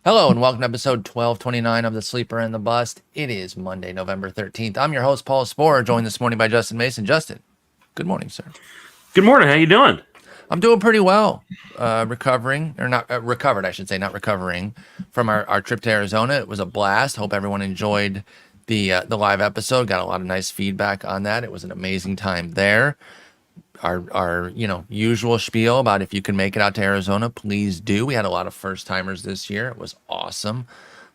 Hello and welcome to episode 1229 of The Sleeper and the Bust. It is Monday, November 13th. I'm your host, Paul Sporer, joined this morning by Justin Mason. Justin, good morning, sir. Good morning. How you doing? I'm doing pretty well. Recovering, or not recovered, I should say, not recovering from our trip to Arizona. It was a blast. Hope everyone enjoyed the live episode. Got a lot of nice feedback on that. It was an amazing time there. Our usual spiel about if you can make it out to Arizona, please do. We had a lot of first timers this year. It was awesome.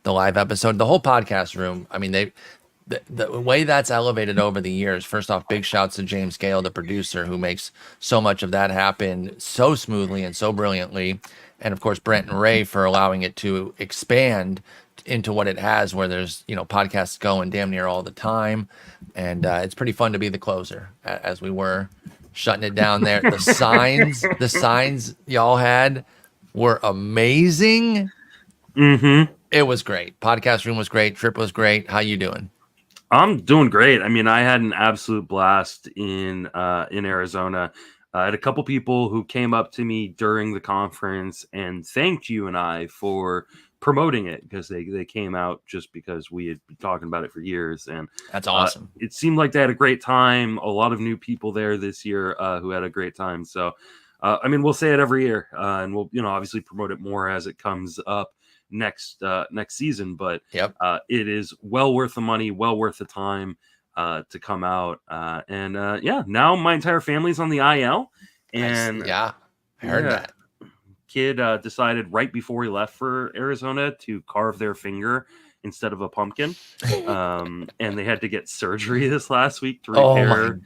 The live episode, the whole podcast room. I mean, the way that's elevated over the years. First off, big shouts to James Gale, the producer, who makes so much of that happen so smoothly and so brilliantly. And of course, Brent and Ray for allowing it to expand into what it has, where there's podcasts going damn near all the time. And it's pretty fun to be the closer, as we were shutting it down there. The signs y'all had were amazing. Mm-hmm. It was great. Podcast room was great. Trip was great. How you doing? I'm doing great. I mean, I had an absolute blast in Arizona. I had a couple people who came up to me during the conference and thanked you and I for promoting it, because they came out just because we had been talking about it for years. And That's awesome. It seemed like they had a great time. A lot of new people there this year who had a great time. So, I mean, we'll say it every year, and we'll obviously promote it more as it comes up next season. But Yep. It is well worth the money, well worth the time to come out. Yeah, now my entire family's on the IL, and I heard that. Kid decided right before he left for Arizona to carve their finger instead of a pumpkin, and they had to get surgery this last week to repair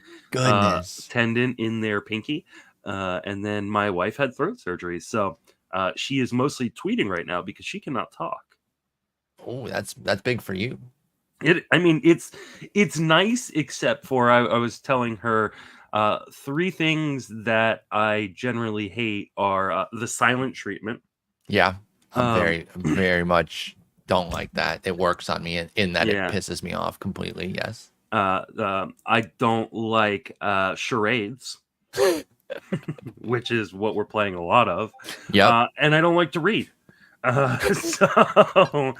tendon in their pinky, and then my wife had throat surgery, so she is mostly tweeting right now because she cannot talk. Oh, that's big for you. It's nice, except for I was telling her three things that I generally hate are the silent treatment. Yeah, I very much don't like that. It works on me in that it pisses me off completely. Yes. I don't like charades, which is what we're playing a lot of. Yeah. And I don't like to read. So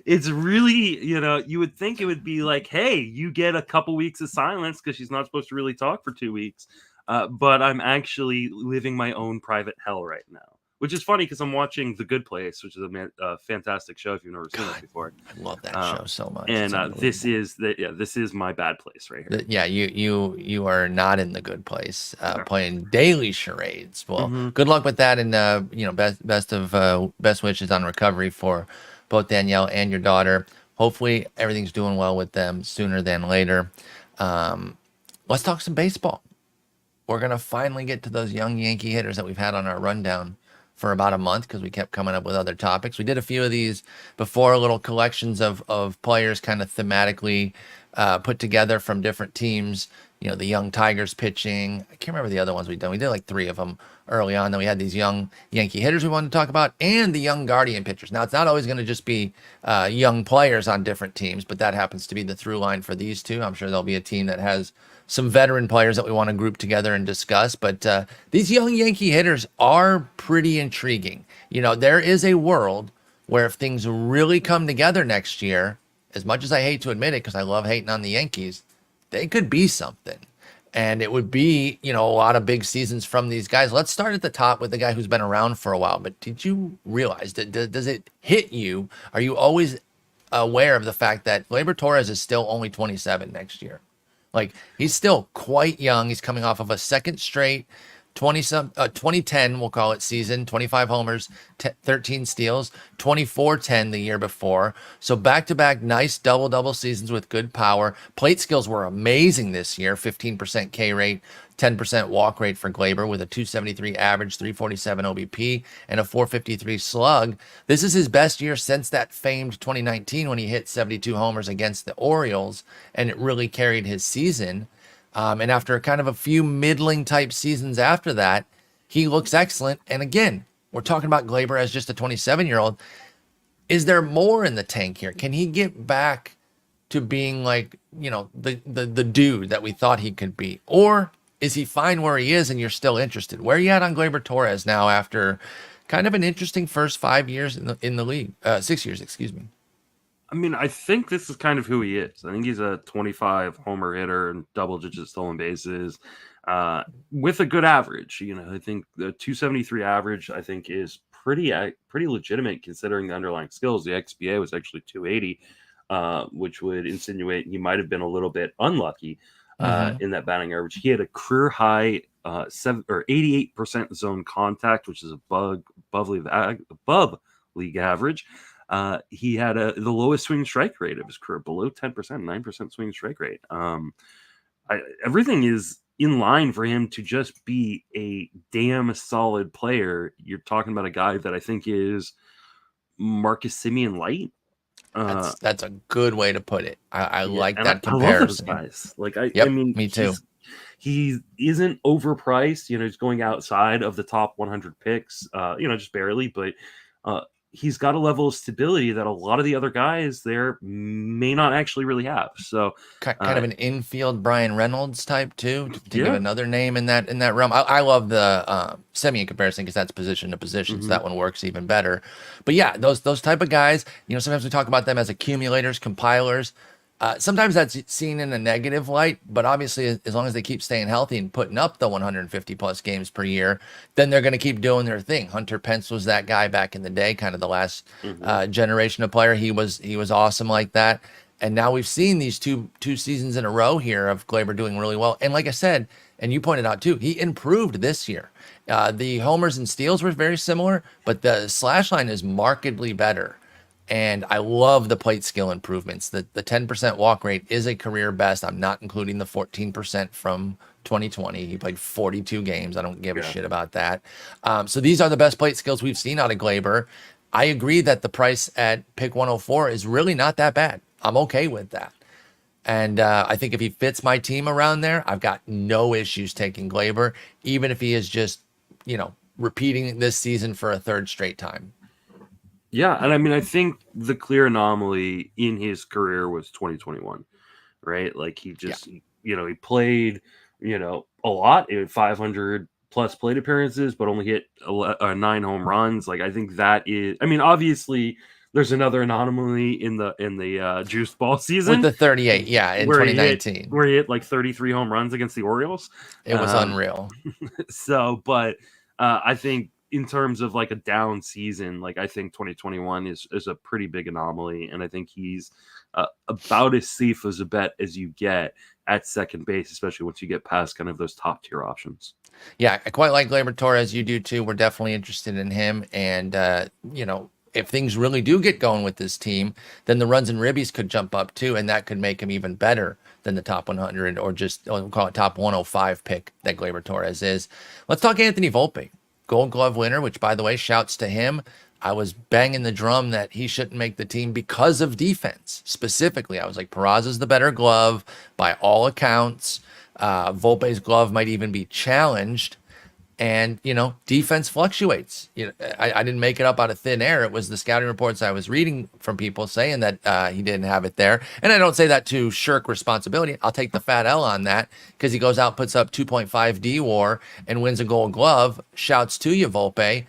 it's really, you would think it would be like, hey, you get a couple weeks of silence because she's not supposed to really talk for 2 weeks. But I'm actually living my own private hell right now, which is funny because I'm watching The Good Place, which is a fantastic show if you've never seen it before. I love that show so much. And this is my bad place right here. Yeah, you are not in the good place, playing daily charades. Well, good luck with that, and best wishes on recovery for both Danielle and your daughter. Hopefully everything's doing well with them sooner than later. Let's talk some baseball. We're gonna finally get to those young Yankee hitters that we've had on our rundown for about a month, because we kept coming up with other topics. We did a few of these before, little collections of players kind of thematically put together from different teams. The young Tigers pitching. I can't remember the other ones we've done. We did like 3 of them early on. Then we had these young Yankee hitters we wanted to talk about, and the young Guardian pitchers. Now, it's not always going to just be young players on different teams, but that happens to be the through line for these two. I'm sure there'll be a team that has some veteran players that we want to group together and discuss. But these young Yankee hitters are pretty intriguing. There is a world where if things really come together next year, as much as I hate to admit it, because I love hating on the Yankees, they could be something. And it would be, a lot of big seasons from these guys. Let's start at the top with the guy who's been around for a while. But did you realize that, does it hit you? Are you always aware of the fact that Gleyber Torres is still only 27 next year? Like, he's still quite young. He's coming off of a second straight 2010, we'll call it, season, 25 homers, 13 steals, 24-10 the year before. So back-to-back nice double seasons with good power. Plate skills were amazing this year, 15% K rate, 10% walk rate for Gleyber with a 273 average, 347 OBP, and a 453 slug. This is his best year since that famed 2019 when he hit 72 homers against the Orioles, and it really carried his season. And after kind of a few middling type seasons after that, he looks excellent. And again, we're talking about Gleyber as just a 27-year-old. Is there more in the tank here? Can he get back to being like, the dude that we thought he could be? Or is he fine where he is and you're still interested? Where are you at on Gleyber Torres now after kind of an interesting first 5 years in the league. 6 years, excuse me. I mean, I think this is kind of who he is. I think he's a 25 homer hitter and double-digit stolen bases with a good average. I think the 273 average, I think, is pretty legitimate considering the underlying skills. The XBA was actually 280, which would insinuate he might have been a little bit unlucky in that batting average. He had a career high 88% zone contact, which is above league average. He had the lowest swing strike rate of his career, below 10%, 9% swing strike rate. Everything is in line for him to just be a damn solid player. You're talking about a guy that I think is Marcus Semien light. That's a good way to put it. I like that comparison. I love those guys. I mean, me too. He isn't overpriced. He's going outside of the top 100 picks. Just barely, but he's got a level of stability that a lot of the other guys there may not actually really have. So kind of an infield Brian Reynolds type too, to give another name in that realm. I love the Semien comparison because that's position to position. So that one works even better. But yeah, those type of guys, sometimes we talk about them as accumulators, compilers. Sometimes that's seen in a negative light, but obviously as long as they keep staying healthy and putting up the 150 plus games per year, then they're going to keep doing their thing. Hunter Pence was that guy back in the day, kind of the last generation of player. He was awesome like that. And now we've seen these two seasons in a row here of Gleyber doing really well. And like I said, and you pointed out too, he improved this year. The homers and steals were very similar, but the slash line is markedly better. And I love the plate skill improvements. The 10% walk rate is a career best. I'm not including the 14% from 2020. He played 42 games. I don't give a shit about that. So these are the best plate skills we've seen out of Gleyber. I agree that the price at pick 104 is really not that bad. I'm okay with that. And I think if he fits my team around there, I've got no issues taking Gleyber, even if he is just, repeating this season for a third straight time. Yeah, and I mean, I think the clear anomaly in his career was 2021, right? Like he just, he played, a lot. He had 500 plus plate appearances, but only hit 9 home runs. Like I think that is, I mean, obviously there's another anomaly in the juiced ball season with the 38, in 2019, where he hit like 33 home runs against the Orioles. It was unreal. So, but I think, in terms of like a down season, like I think 2021 is a pretty big anomaly. And I think he's about as safe as a bet as you get at second base, especially once you get past kind of those top tier options. Yeah, I quite like Gleyber Torres. You do too. We're definitely interested in him. And, if things really do get going with this team, then the runs and ribbies could jump up too. And that could make him even better than the top 100 or just, we'll call it top 105 pick that Gleyber Torres is. Let's talk Anthony Volpe. Gold Glove winner, which, by the way, shouts to him. I was banging the drum that he shouldn't make the team because of defense. Specifically, I was like, Peraza's the better glove by all accounts. Volpe's glove might even be challenged. And, defense fluctuates. I didn't make it up out of thin air. It was the scouting reports I was reading from people saying that he didn't have it there. And I don't say that to shirk responsibility. I'll take the fat L on that because he goes out, puts up 2.5 D-WAR and wins a Gold Glove. Shouts to you, Volpe.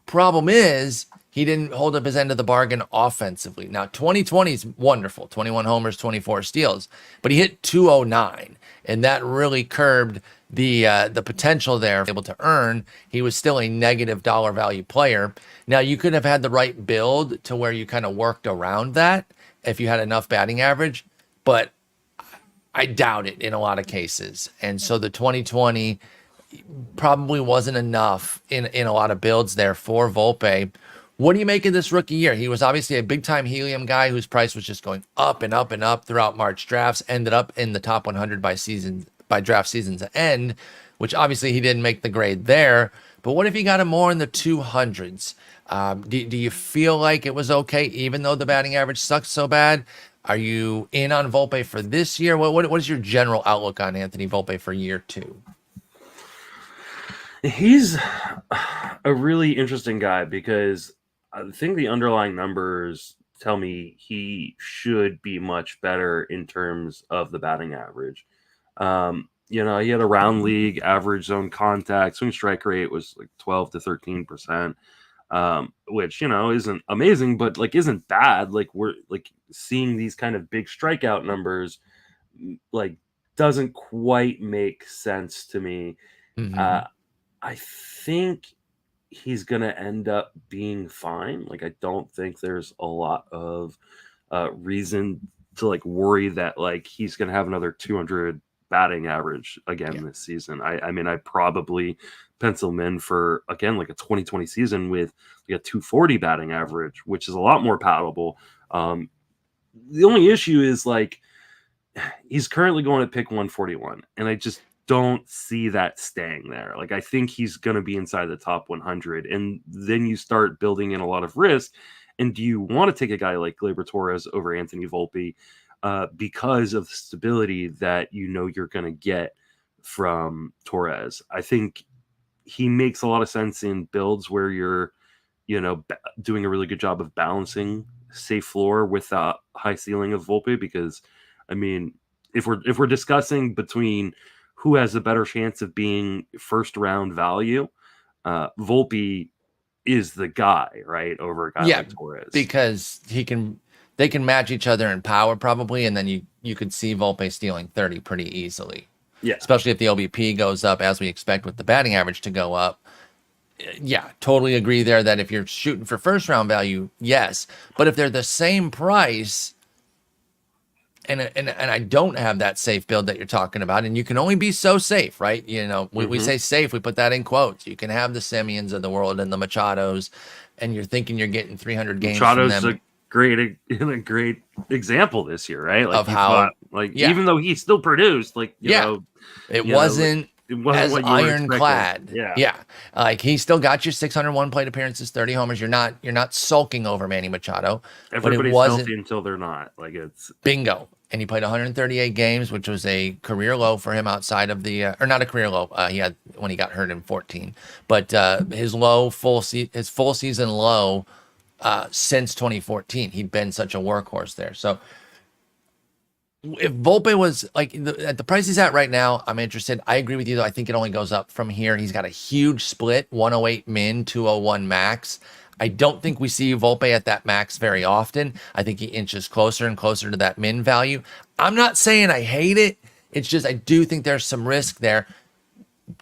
Problem is, he didn't hold up his end of the bargain offensively. Now, 2020 is wonderful. 21 homers, 24 steals. But he hit 209, and that really curbed the potential there able to earn. He was still a negative dollar value player. Now, you could have had the right build to where you kind of worked around that if you had enough batting average, but I doubt it in a lot of cases. And so the 2020 probably wasn't enough in a lot of builds there for Volpe. What do you make of this rookie year? He was obviously a big-time helium guy whose price was just going up and up and up throughout March drafts, ended up in the top 100 by draft season's end, which obviously he didn't make the grade there. But what if you got him more in the 200s? Do you feel like it was okay, even though the batting average sucks so bad? Are you in on Volpe for this year? What is your general outlook on Anthony Volpe for year 2? He's a really interesting guy because I think the underlying numbers tell me he should be much better in terms of the batting average. He had a round league average zone contact, swing strike rate was like 12 to 13%. which, isn't amazing, but like isn't bad. Like we're like seeing these kind of big strikeout numbers, like doesn't quite make sense to me. I think he's going to end up being fine. Like, I don't think there's a lot of reason to like worry that like he's going to have another 200 batting average again this season. I mean, I probably pencil him in for, again, like a 2020 season with like a 240 batting average, which is a lot more palatable. The only issue is like he's currently going at pick 141, and I just don't see that staying there. Like, I think he's going to be inside the top 100, and then you start building in a lot of risk. And do you want to take a guy like Gleyber Torres over Anthony Volpe because of the stability that you're going to get from Torres? I think he makes a lot of sense in builds where you're, doing a really good job of balancing safe floor with a high ceiling of Volpe. Because, I mean, if we're discussing between who has a better chance of being first round value, Volpe is the guy, right, over a guy like Torres, because they can match each other in power probably, and then you could see Volpe stealing 30 pretty easily. Yeah, especially if the OBP goes up as we expect with the batting average to go up. Yeah, totally agree there that if you're shooting for first round value, yes, but if they're the same price, and I don't have that safe build that you're talking about, and you can only be so safe, right? We say safe, we put that in quotes. You can have the Semyons of the world and the Machados, and you're thinking you're getting 300 games Machado's from them. a great example this year, right? Like of how, even though he still produced, it wasn't as what ironclad. Yeah. Like he still got your 601 plate appearances, 30 homers. You're not sulking over Manny Machado. Everybody's healthy until they're not. Like it's bingo. And he played 138 games, which was a career low for him outside of the, or not a career low. He had when he got hurt in 14, but his full season low since 2014. He'd been such a workhorse there. So if Volpe was like at the price he's at right now, I'm interested. I agree with you though. I think it only goes up from here. He's got a huge split, 108 min, 201 max. I don't think we see Volpe at that max very often. I think he inches closer and closer to that min value. I'm not saying I hate it. It's just I do think there's some risk there.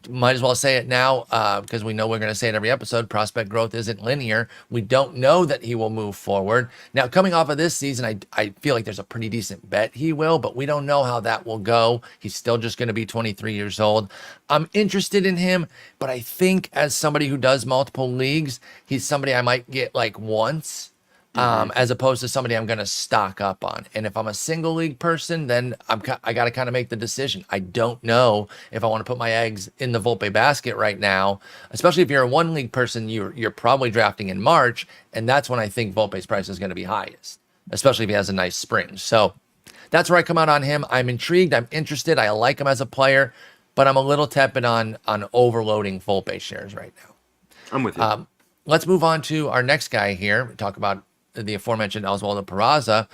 Might as well say it now because we know we're going to say it every episode. Prospect growth isn't linear. We don't know that he will move forward. Now, coming off of this season, I feel like there's a pretty decent bet he will, but we don't know how that will go. He's still just going to be 23 years old. I'm interested in him, but I think as somebody who does multiple leagues, he's somebody I might get like once. As opposed to somebody I'm going to stock up on. And if I'm a single league person, then I got to kind of make the decision. I don't know if I want to put my eggs in the Volpe basket right now, especially if you're a one league person, you're probably drafting in March. And that's when I think Volpe's price is going to be highest, especially if he has a nice spring. So that's where I come out on him. I'm intrigued. I'm interested. I like him as a player, but I'm a little tepid on overloading Volpe shares right now. I'm with you. Let's move on to our next guy here. We talk about the aforementioned Oswaldo Peraza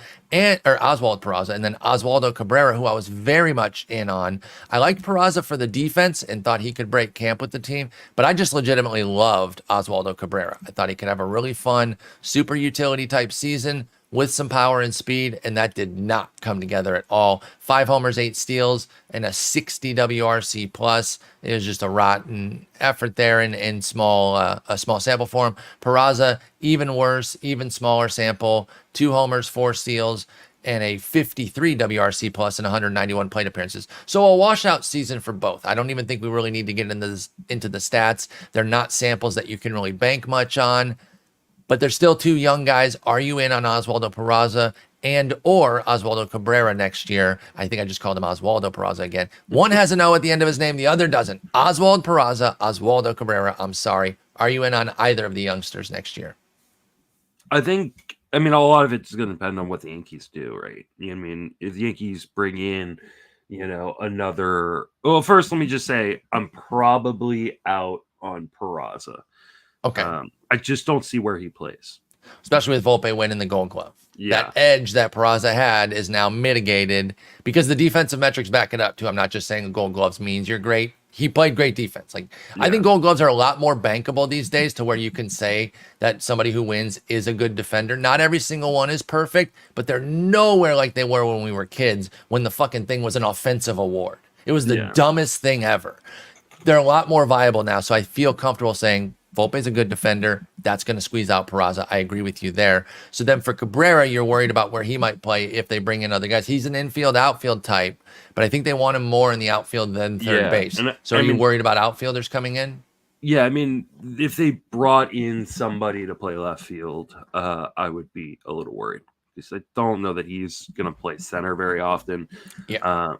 Oswald Peraza, and then Oswaldo Cabrera, who I was very much in on. I liked Peraza for the defense and thought he could break camp with the team, but I just legitimately loved Oswaldo Cabrera. I thought he could have a really fun, super utility type season with some power and speed, and that did not come together at all. 5 homers, 8 steals, and a 60 WRC plus. It was just a rotten effort there in a small sample for him. Peraza, even worse, even smaller sample. 2 homers, 4 steals, and a 53 WRC plus and 191 plate appearances. So a washout season for both. I don't even think we really need to get into the stats. They're not samples that you can really bank much on. But they're still 2 young guys. Are you in on Oswaldo Peraza and or Oswaldo Cabrera next year? I think I just called him Oswaldo Peraza again. One has an O at the end of his name. The other doesn't. Oswald Peraza, Oswaldo Cabrera. I'm sorry. Are you in on either of the youngsters next year? I mean, a lot of it's going to depend on what the Yankees do, right? I mean, if the Yankees bring in, another... Well, first, let me just say I'm probably out on Peraza. Okay. I just don't see where he plays. Especially with Volpe winning the Gold Glove. Yeah. That edge that Peraza had is now mitigated because the defensive metrics back it up too. I'm not just saying the Gold Gloves means you're great. he played great defense. Like, I think Gold Gloves are a lot more bankable these days to where you can say that somebody who wins is a good defender. Not every single one is perfect, but they're nowhere like they were when we were kids, when the fucking thing was an offensive award. It was the dumbest thing ever. They're a lot more viable now, so I feel comfortable saying Volpe's a good defender. That's going to squeeze out Peraza. I agree with you there. So then for Cabrera, you're worried about where he might play if they bring in other guys. He's an infield, outfield type, but I think they want him more in the outfield than third base. So are you worried about outfielders coming in? Yeah, I mean, if they brought in somebody to play left field, I would be a little worried because I don't know that he's going to play center very often. Yeah.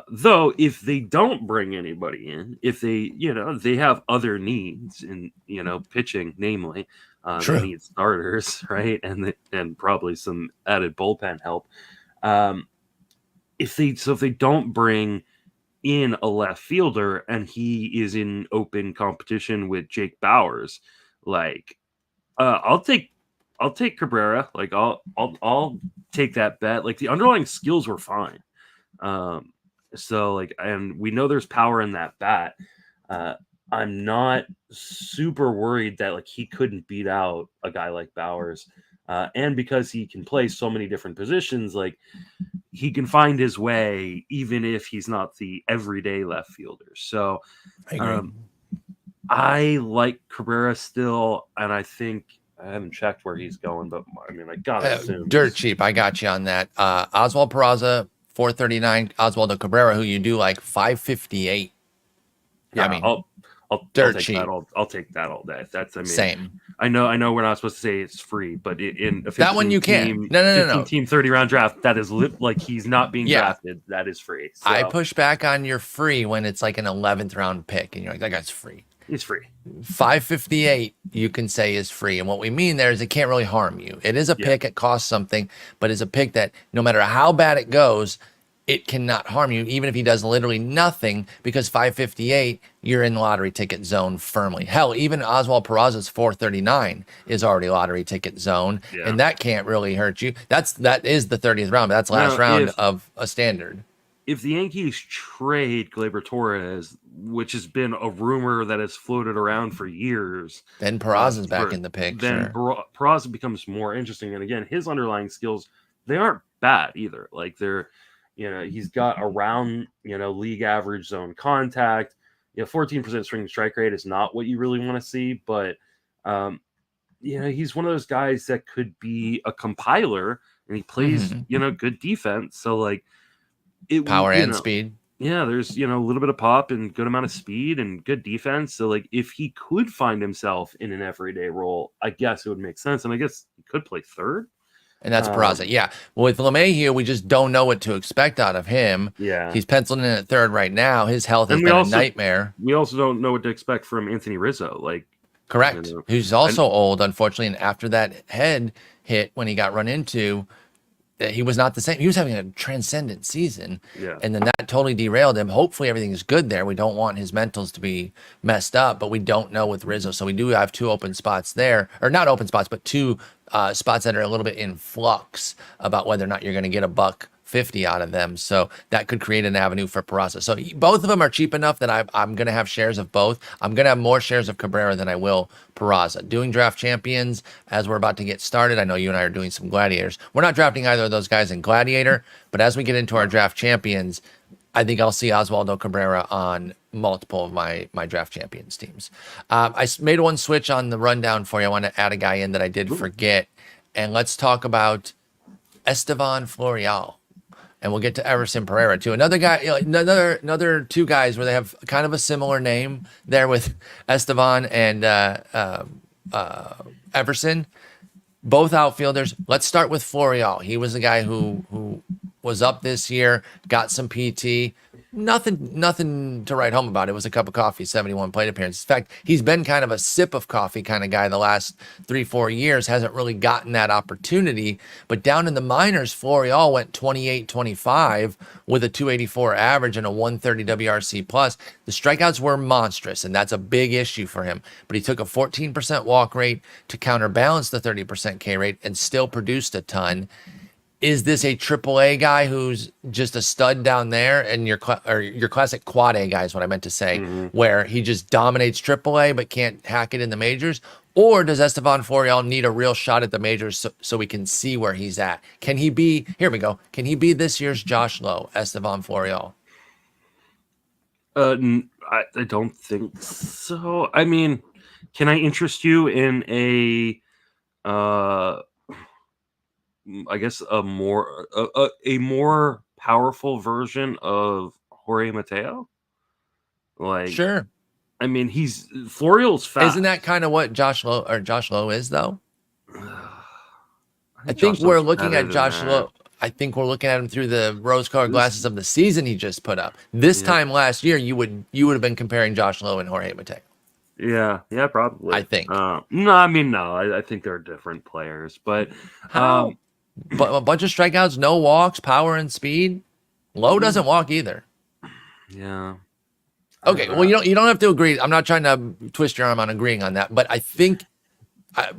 Though if they don't bring anybody in, if they, they have other needs in, pitching, namely, they need starters, right? And probably some added bullpen help. If they don't bring in a left fielder and he is in open competition with Jake Bauers, like, I'll take Cabrera. Like, I'll take that bet. Like, the underlying skills were fine. So, like, and we know there's power in that bat. I'm not super worried that, like, he couldn't beat out a guy like Bauers. And because he can play so many different positions, like, he can find his way even if he's not the everyday left fielder. So I like Cabrera still, and I think I haven't checked where he's going, but I mean, I gotta assume dirt cheap. I got you on that. Oswald Peraza, 439. Oswaldo Cabrera, who you do like 558. Yeah, I mean, I'll dirt take cheap. that. I'll take that all day. That's, I mean, same. I know we're not supposed to say it's free, but in a 15 that one you can. No. Team 30 round draft, that is like he's not being drafted. That is free. So, I push back on your free when it's like an 11th round pick, and you're like, that guy's free. It's free. 558 you can say is free, and what we mean there is it can't really harm you. It is a pick, it costs something, but it's a pick that no matter how bad it goes, it cannot harm you, even if he does literally nothing, because 558 you're in the lottery ticket zone firmly. Hell, even Oswald Peraza's 439 is already lottery ticket zone, and that can't really hurt you. That is the 30th round, but that's last round of a standard. If the Yankees trade Gleyber Torres, which has been a rumor that has floated around for years, then Peraza's back in the picture. Then Peraza becomes more interesting. And again, his underlying skills, they aren't bad either. Like, they're, he's got around, league average zone contact. 14% swing strike rate is not what you really want to see, but he's one of those guys that could be a compiler, and he plays, good defense. So, like, power and speed. Yeah, there's, a little bit of pop and good amount of speed and good defense. So, like, if he could find himself in an everyday role, I guess it would make sense. And I guess he could play third. And that's Peraza. Yeah. Well, with LeMahieu, we just don't know what to expect out of him. Yeah. He's penciled in at third right now. His health has been a nightmare. We also don't know what to expect from Anthony Rizzo. Like, correct. Who's also old, unfortunately. And after that head hit when he got run into, he was not the same. He was having a transcendent season. Yeah. And then that totally derailed him. Hopefully everything is good there. We don't want his mentals to be messed up, but we don't know with Rizzo. So we do have two open spots there, or not open spots, but two spots that are a little bit in flux about whether or not you're going to get $150 out of them. So that could create an avenue for Peraza. So both of them are cheap enough that I'm going to have shares of both. I'm going to have more shares of Cabrera than I will Peraza. Doing draft champions as we're about to get started. I know you and I are doing some gladiators. We're not drafting either of those guys in gladiator, but as we get into our draft champions, I think I'll see Oswaldo Cabrera on multiple of my draft champions teams. I made one switch on the rundown for you. I want to add a guy in that I did forget. And let's talk about Estevan Florio. And we'll get to Everson Pereira too. Another guy, another two guys where they have kind of a similar name there with Estevan and Everson. Both outfielders. Let's start with Florio. He was the guy who was up this year, got some PT. Nothing to write home about. It was a cup of coffee, 71 plate appearances. In fact, he's been kind of a sip of coffee kind of guy the last 3-4 years. Hasn't really gotten that opportunity. But down in the minors, Florio went 28-25 with a 284 average and a 130 WRC plus. The strikeouts were monstrous, and that's a big issue for him. But he took a 14% walk rate to counterbalance the 30% K rate and still produced a ton. is this a triple A guy who's just a stud down there, and your classic quad A guy is what I meant to say, where he just dominates triple A but can't hack it in the majors? Or does Estevan Florial need a real shot at the majors so we can see where he's at? Can he be, here we go, can he be this year's Josh Lowe, Estevan Florial? I don't think so. I mean, can I interest you in a I guess a more powerful version of Jorge Mateo? Like, sure. I mean, Florial's fast. Isn't that kind of what Josh Lowe is, though? I think we're looking at Josh Lowe. I think we're looking at him through the rose-colored glasses of the season he just put up. This time last year, you would have been comparing Josh Lowe and Jorge Mateo. Yeah, probably. I think. No, I mean, no. I think they're different players, but but a bunch of strikeouts, no walks, power and speed. Lowe doesn't walk either. Yeah. Okay, well, you don't have to agree. I'm not trying to twist your arm on agreeing on that, but I think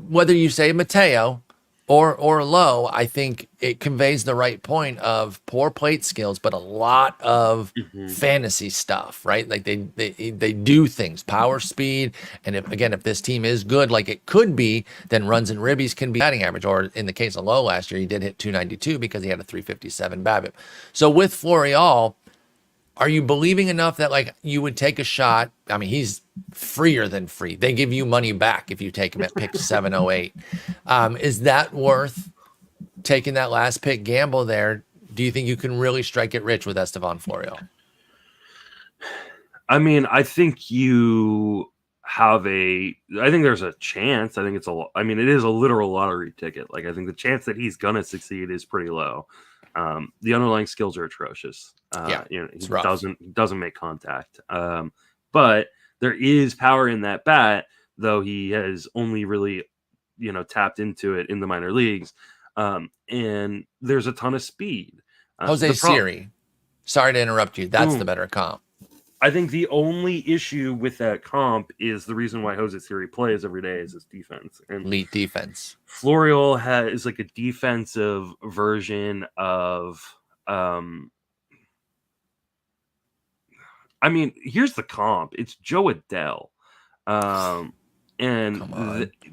whether you say Mateo or Lowe, I think it conveys the right point of poor plate skills, but a lot of fantasy stuff, right? Like they do things, power, speed, and if this team is good, like it could be, then runs and ribbies can be batting average. Or in the case of Lowe last year, he did hit 292 because he had a 357 BABIP. So with Florial, are you believing enough that like you would take a shot? I mean, he's freer than free. They give you money back if you take him at pick 708. Is that worth taking that last pick gamble there? Do you think you can really strike it rich with Estevan Florial? I mean, I think you have I think there's a chance. I think it is a literal lottery ticket. Like, I think the chance that he's going to succeed is pretty low. The underlying skills are atrocious. He doesn't make contact. But there is power in that bat, though he has only really, tapped into it in the minor leagues. And there's a ton of speed. Jose Siri. Sorry to interrupt you. That's the better comp. I think the only issue with that comp is the reason why Jose Siri plays every day is his defense. And elite defense. Florial is like a defensive version of I mean, here's the comp. It's Joe Adell.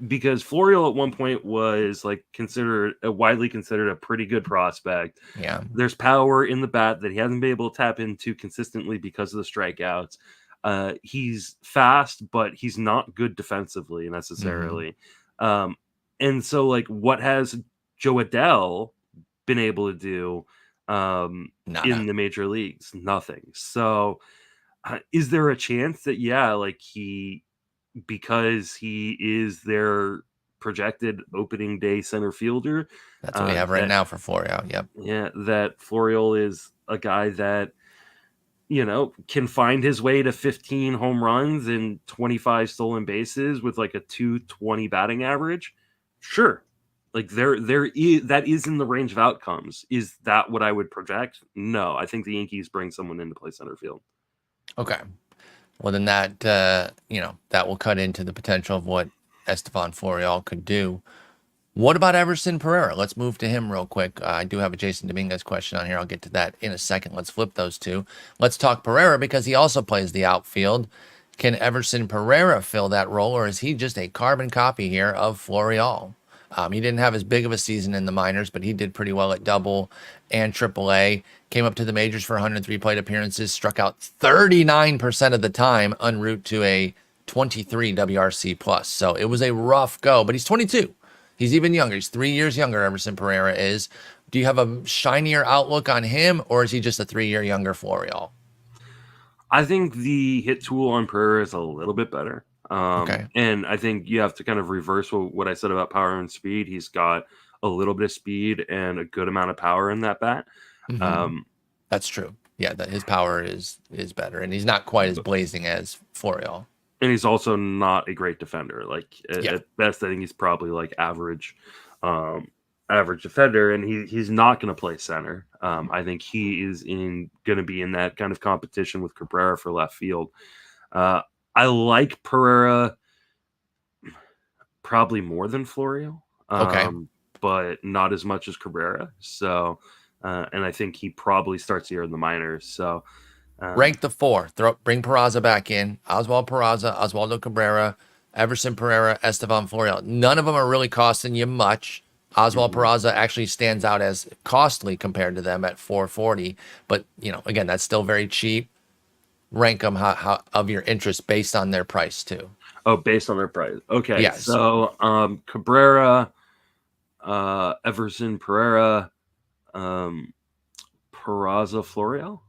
Because Florial at one point was like widely considered a pretty good prospect. Yeah. There's power in the bat that he hasn't been able to tap into consistently because of the strikeouts. He's fast, but he's not good defensively necessarily. And so like what has Joe Adell been able to do in the major leagues? Nothing. So is there a chance that because he is their projected opening day center fielder? That's what we have right now for Florial. Yep. Yeah, that Florial is a guy that can find his way to 15 home runs and 25 stolen bases with like a 220 batting average. Sure. Like that is in the range of outcomes. Is that what I would project? No, I think the Yankees bring someone in to play center field. Okay. Well, then that will cut into the potential of what Estevan Florial could do. What about Everson Pereira? Let's move to him real quick. I do have a Jasson Dominguez question on here. I'll get to that in a second. Let's flip those two. Let's talk Pereira because he also plays the outfield. Can Everson Pereira fill that role, or is he just a carbon copy here of Florial? He didn't have as big of a season in the minors, but he did pretty well at double and triple A. Came up to the majors for 103 plate appearances, struck out 39% of the time en route to a 23 WRC plus. So it was a rough go, but he's 22. He's even younger. He's 3 years younger, Everson Pereira is. Do you have a shinier outlook on him, or is he just a 3-year younger Florial? I think the hit tool on Pereira is a little bit better. Okay. And I think you have to kind of reverse what I said about power and speed. He's got a little bit of speed and a good amount of power in that bat. That's true. Yeah, his power is better, and he's not quite as blazing as Florial. And he's also not a great defender. Like at best, I think he's probably like average defender, and he's not going to play center. I think he is going to be in that kind of competition with Cabrera for left field. I like Pereira probably more than Florio. Okay. but not as much as Cabrera. So, and I think he probably starts the year in the minors. So, rank the 4. Bring Peraza back in. Oswald Peraza, Oswaldo Cabrera, Everson Pereira, Estevan Florio. None of them are really costing you much. Oswald Peraza actually stands out as costly compared to them at 440. But, again, that's still very cheap. Rank them how of your interest based on their price, too. Oh, based on their price. Okay. Yes. So, Cabrera, Everson Pereira, Peraza, Florio.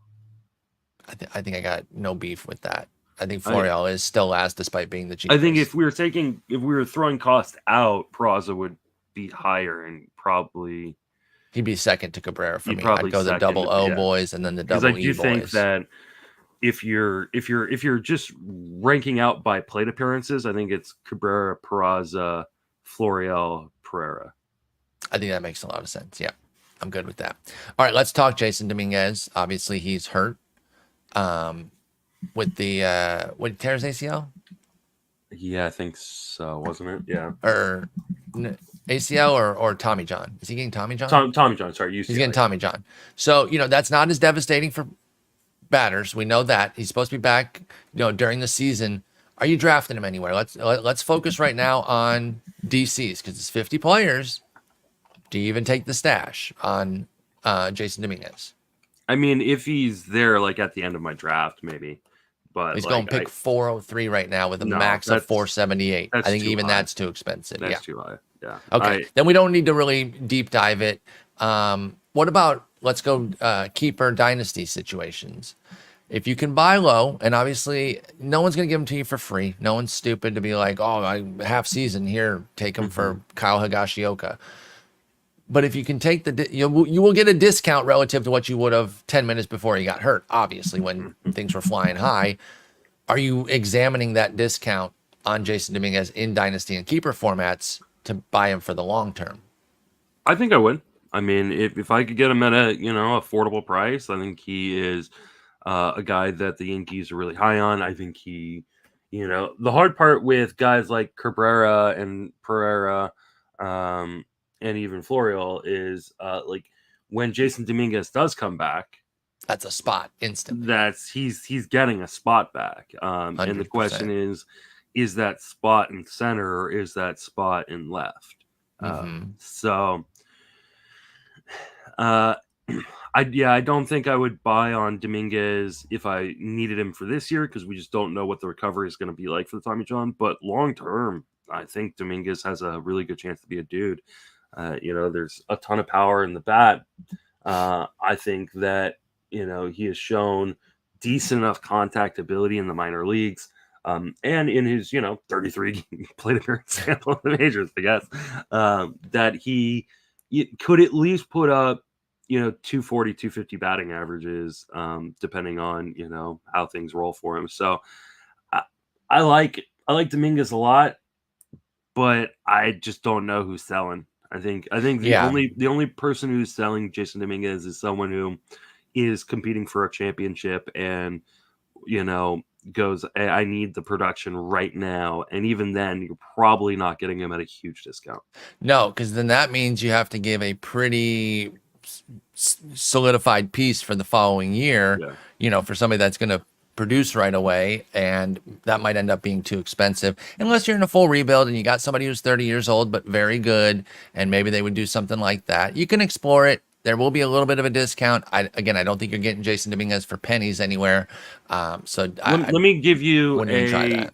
I think I got no beef with that. I think Florio is still last despite being the cheapest. I think if we were throwing cost out, Peraza would be higher and probably he'd be second to Cabrera for me. I'd go the double O boys and then the double E boys. Because I do think that if you're just ranking out by plate appearances, I think it's Cabrera, Peraza, Florio, Pereira. I think that makes a lot of sense. Yeah, I'm good with that. All right, let's talk Jasson Dominguez. Obviously, he's hurt. With the what tears ACL? Yeah, I think so, wasn't it? Yeah. Or ACL or Tommy John? Is he getting Tommy John? Tommy John, sorry. He's getting Tommy John. So, that's not as devastating for batters. We know that. He's supposed to be back, during the season. Are you drafting him anywhere? Let's focus right now on DCs because it's 50 players. Do you even take the stash on Jasson Dominguez? I mean, if he's there like at the end of my draft, maybe. But he's going pick 403 right now with a max of 478. I think even that's too expensive. That's too high. Yeah. Okay. Then we don't need to really deep dive it. What about let's go keeper dynasty situations? If you can buy low, and obviously no one's going to give them to you for free. No one's stupid to be like, half season here, take them for Kyle Higashioka. But if you can take you will get a discount relative to what you would have 10 minutes before you got hurt, obviously, when things were flying high. Are you examining that discount on Jasson Dominguez in dynasty and keeper formats to buy him for the long term? I think I would. I mean, if I could get him at a affordable price, I think he is a guy that the Yankees are really high on. I think he, the hard part with guys like Cabrera and Pereira, and even Florio is like when Jasson Dominguez does come back, that's a spot instant. He's getting a spot back. And the question is that spot in center or is that spot in left? So I don't think I would buy on Dominguez if I needed him for this year because we just don't know what the recovery is going to be like for the Tommy John. But long term, I think Dominguez has a really good chance to be a dude. There's a ton of power in the bat. I think that, he has shown decent enough contact ability in the minor leagues. And in his, 33 plate appearance sample in the majors, I guess, that he could at least put up, 240, 250 batting averages, depending on, how things roll for him. So I like Dominguez a lot, but I just don't know who's selling. I think the only person who's selling Jasson Dominguez is someone who is competing for a championship and goes, hey, I need the production right now, and even then you're probably not getting him at a huge discount. No, because then that means you have to give a pretty solidified piece for the following year. For somebody that's going to produce right away, and that might end up being too expensive unless you're in a full rebuild and you got somebody who's 30 years old but very good, and maybe they would do something like that. You can explore it. There will be a little bit of a discount. I don't think you're getting Jasson Dominguez for pennies anywhere. Let me give you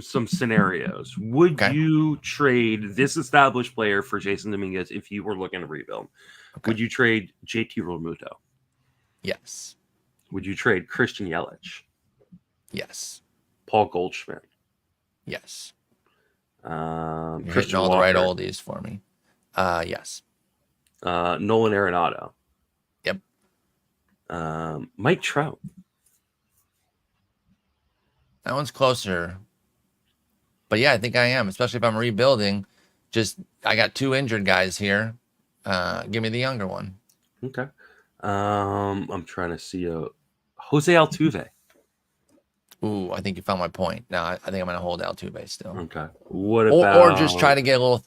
some scenarios. Would you trade this established player for Jasson Dominguez if you were looking to rebuild? Would you trade JT Realmuto? Yes. Would you trade Christian Yelich? Yes. Paul Goldschmidt? Yes. You're hitting all the right oldies for me. Yes. Nolan Arenado? Yep. Mike Trout? That one's closer. But yeah, I think I am, especially if I'm rebuilding. I got 2 injured guys here. Give me the younger one. Okay. I'm trying to see Jose Altuve. Ooh, I think you found my point. No, I think I'm going to hold Altuve still. Okay. What Or about just try to get a little.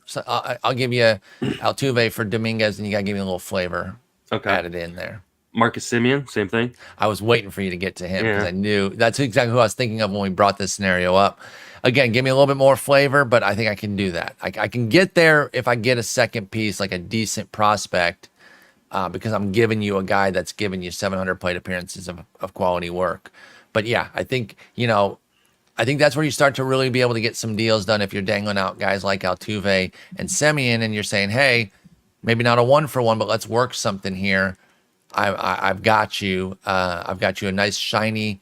I'll give you Altuve for Dominguez, and you got to give me a little flavor added in there. Marcus Semien? Same thing. I was waiting for you to get to him because I knew that's exactly who I was thinking of when we brought this scenario up. Again, give me a little bit more flavor, but I think I can do that. I can get there if I get a second piece, like a decent prospect, because I'm giving you a guy that's giving you 700 plate appearances of quality work. But yeah, I think, I think that's where you start to really be able to get some deals done if you're dangling out guys like Altuve and Semien and you're saying, hey, maybe not a 1-for-1, but let's work something here. I've got you. I've got you a nice shiny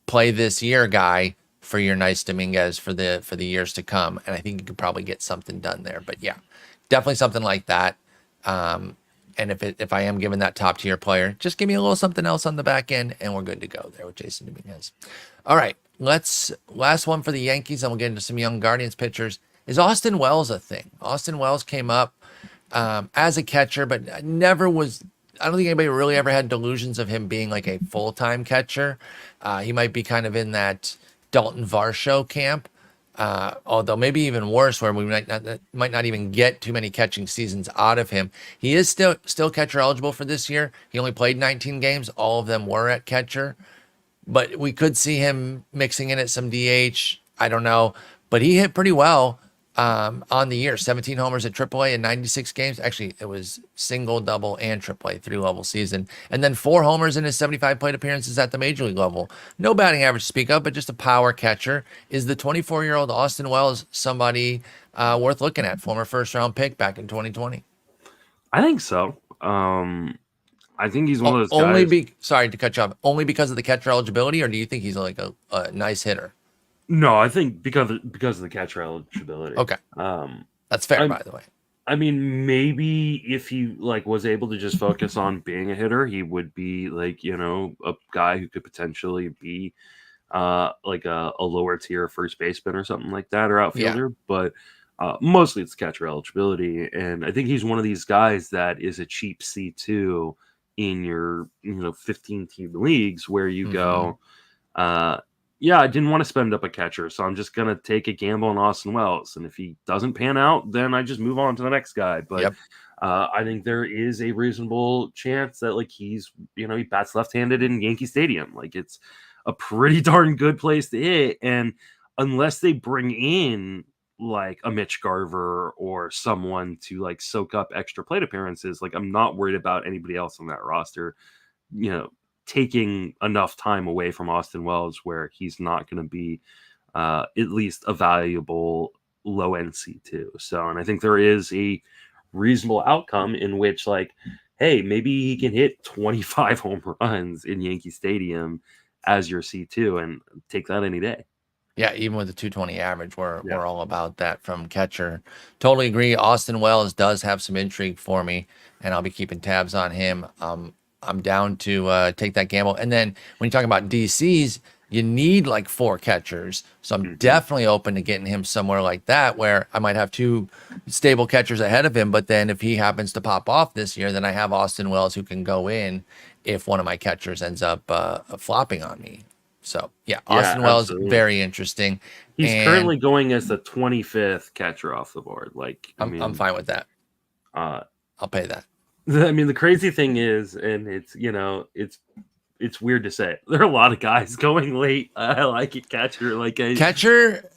play this year guy for your nice Dominguez for the years to come, and I think you could probably get something done there. But yeah, definitely something like that. And if I am giving that top tier player, just give me a little something else on the back end, and we're good to go there with Jasson Dominguez. All right, last one for the Yankees, and we'll get into some young Guardians pitchers. Is Austin Wells a thing? Austin Wells came up as a catcher, but never was. I don't think anybody really ever had delusions of him being like a full-time catcher. He might be kind of in that Dalton Varsho camp, although maybe even worse, where we might not even get too many catching seasons out of him. He is still catcher eligible for this year. He only played 19 games. All of them were at catcher, but we could see him mixing in at some DH. I don't know, but he hit pretty well on the year. 17 homers at AAA in 96 games. Actually, it was single, double, and AAA 3-level season. And then 4 homers in his 75 plate appearances at the major league level. No batting average to speak of, but just a power catcher. Is the 24-year-old Austin Wells somebody worth looking at? Former first-round pick back in 2020. I think so. I think he's one of those guys. Sorry to cut you off. Only because of the catcher eligibility, or do you think he's like a nice hitter? No, I think because of the catcher eligibility. Okay. That's fair, by the way. I mean, maybe if he was able to just focus on being a hitter, he would be a guy who could potentially be like a lower tier first baseman or something like that, or outfielder. Yeah. But mostly it's catcher eligibility, and I think he's one of these guys that is a cheap C2 in your 15 team leagues where you go. Yeah, I didn't want to spend up a catcher, so I'm just going to take a gamble on Austin Wells. And if he doesn't pan out, then I just move on to the next guy. But I think there is a reasonable chance that he's, he bats left-handed in Yankee Stadium. It's a pretty darn good place to hit. And unless they bring in a Mitch Garver or someone to soak up extra plate appearances, I'm not worried about anybody else on that roster, taking enough time away from Austin Wells where he's not going to be at least a valuable low-end C2. So, and I think there is a reasonable outcome in which hey, maybe he can hit 25 home runs in Yankee Stadium as your C2 and take that any day. Yeah, even with the 220 average, we're all about that from catcher. Totally agree. Austin Wells does have some intrigue for me, and I'll be keeping tabs on him. I'm down to take that gamble. And then when you talk about DCs, you need 4 catchers. So I'm definitely open to getting him somewhere like that where I might have 2 stable catchers ahead of him. But then if he happens to pop off this year, then I have Austin Wells who can go in if one of my catchers ends up flopping on me. So, yeah, Austin Wells, very interesting. He's currently going as the 25th catcher off the board. I'm fine with that. I'll pay that. I mean, the crazy thing is, and it's it's weird to say, there are a lot of guys going late. I like it, catcher. Catcher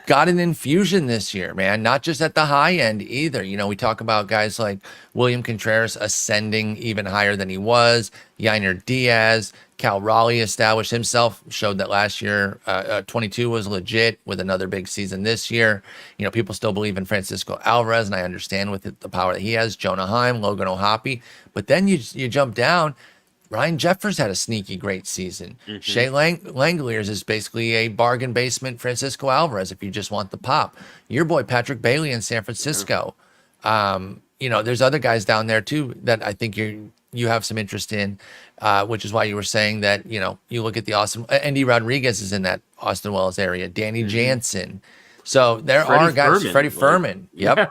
got an infusion this year, man. Not just at the high end either. We talk about guys like William Contreras ascending even higher than he was. Yainer Diaz, Cal Raleigh established himself, showed that last year 22 was legit with another big season this year. People still believe in Francisco Alvarez, and I understand with the power that he has. Jonah Heim, Logan O'Hoppe. But then you jump down. Ryan Jeffers had a sneaky great season. Shea Langoliers is basically a bargain basement Francisco Alvarez if you just want the pop. Your boy Patrick Bailey in San Francisco. There's other guys down there too that I think you have some interest in, which is why you were saying that, you look at the Andy Rodriguez is in that Austin Wells area, Danny Jansen. So there are guys, Freddie Furman. Yep.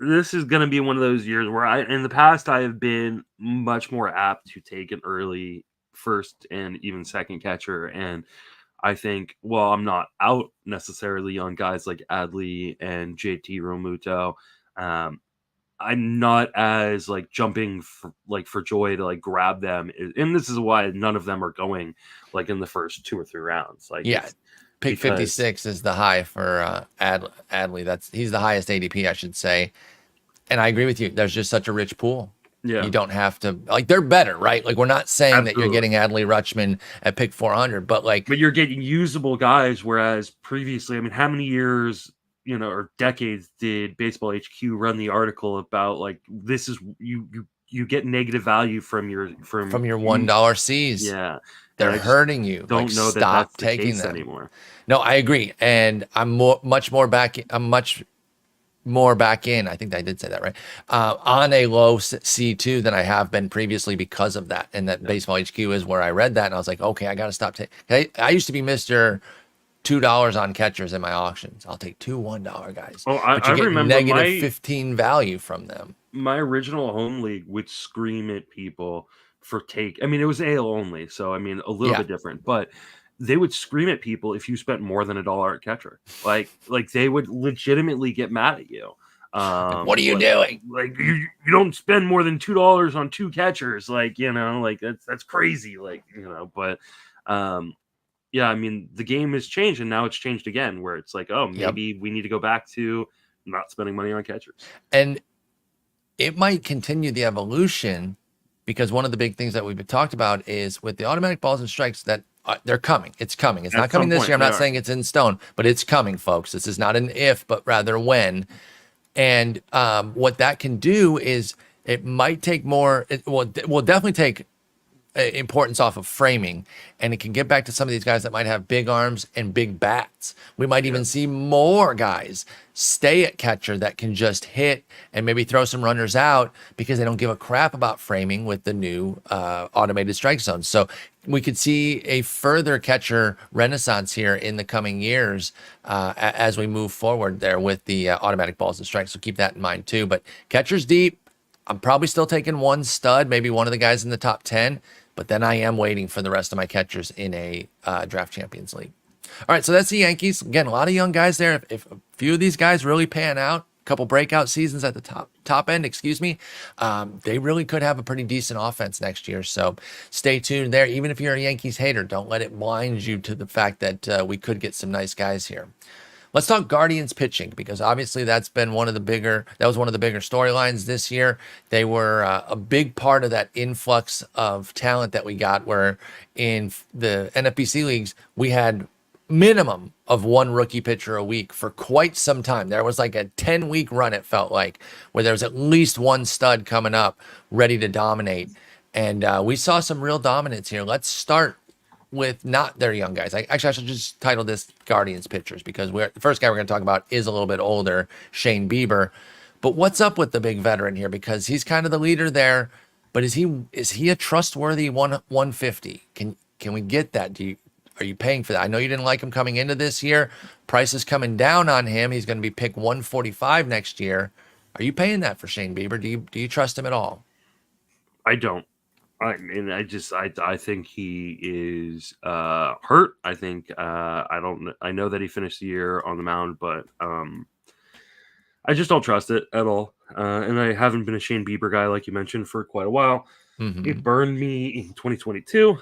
This is going to be one of those years where in the past, I have been much more apt to take an early first and even second catcher. And I think, well, I'm not out necessarily on guys like Adley and JT Realmuto. I'm not as like jumping for joy to like grab them, and this is why none of them are going like in the first 2 or 3 rounds. Like, Yeah, pick because 56 is the high for Adley. He's the highest ADP, I should say. And I agree with you. There's just such a rich pool. Yeah, You don't have to, like, they're better, right? Like, we're not saying that you're absolutely. getting Adley Rutschman at pick 400, but like, But you're getting usable guys, whereas previously, I mean, how many years, or decades did Baseball HQ run the article about like this is you get negative value from your from your you, $1 C's, yeah, and they're I just hurting you. Like, don't know that stop that's the taking case them. anymore. No, I agree. And I'm much more back in. I think I did say that right. On a low C2 than I have been previously because of that. And that Baseball HQ is where I read that, and I was like, okay, I got to stop taking. I used to be Mr. $2 on catchers in my auctions. I'll take two $1 guys. Oh, But you I get remember negative 15 value from them. my original home league would scream at people for take. I mean, it was AL only, so I mean, a little bit different, but they would scream at people if you spent more than $1 at catcher. Like they would legitimately get mad at you. Like, what are you doing? Like you don't spend more than $2 on 2 catchers. Like, like that's crazy. Like, but yeah, I mean, the game has changed, and now it's changed again, where it's like, oh, maybe we need to go back to not spending money on catchers. And it might continue the evolution, because one of the big things that we've talked about is with the automatic balls and strikes that they're coming. It's coming. It's not coming this year. I'm not saying it's in stone, but it's coming, folks. This is not an if, but rather when. And what that can do is it might take more. It will definitely take importance off of framing, and it can get back to some of these guys that might have big arms and big bats. We might even see more guys stay at catcher that can just hit and maybe throw some runners out because they don't give a crap about framing with the new automated strike zones. So we could see a further catcher renaissance here in the coming years as we move forward there with the automatic balls and strikes. So keep that in mind too. But catcher's deep. I'm probably still taking one stud, maybe one of the guys in the top 10, but then I am waiting for the rest of my catchers in a draft champions league. All right, so that's the Yankees. Again, a lot of young guys there. If a few of these guys really pan out, a couple breakout seasons at the top end, they really could have a pretty decent offense next year. So stay tuned there. Even if you're a Yankees hater, don't let it blind you to the fact that we could get some nice guys here. Let's talk Guardians pitching, because obviously that was one of the bigger storylines this year. They were a big part of that influx of talent that we got, where in the NFBC leagues, we had minimum of one rookie pitcher a week for quite some time. There was like a 10-week run, it felt like, where there was at least one stud coming up ready to dominate. And we saw some real dominance here. Let's start with not their young guys. I should just title this Guardians pitchers, because the first guy we're going to talk about is a little bit older, Shane Bieber. But what's up with the big veteran here? Because he's kind of the leader there, but is he a trustworthy 150? Can we get that? Are you paying for that? I know you didn't like him coming into this year. Price is coming down on him. He's going to be pick 145 next year. Are you paying that for Shane Bieber? Do you trust him at all? I don't. I mean, I think he is hurt. I think I know that he finished the year on the mound, but I just don't trust it at all. And I haven't been a Shane Bieber guy, like you mentioned, for quite a while. Mm-hmm. It burned me in 2022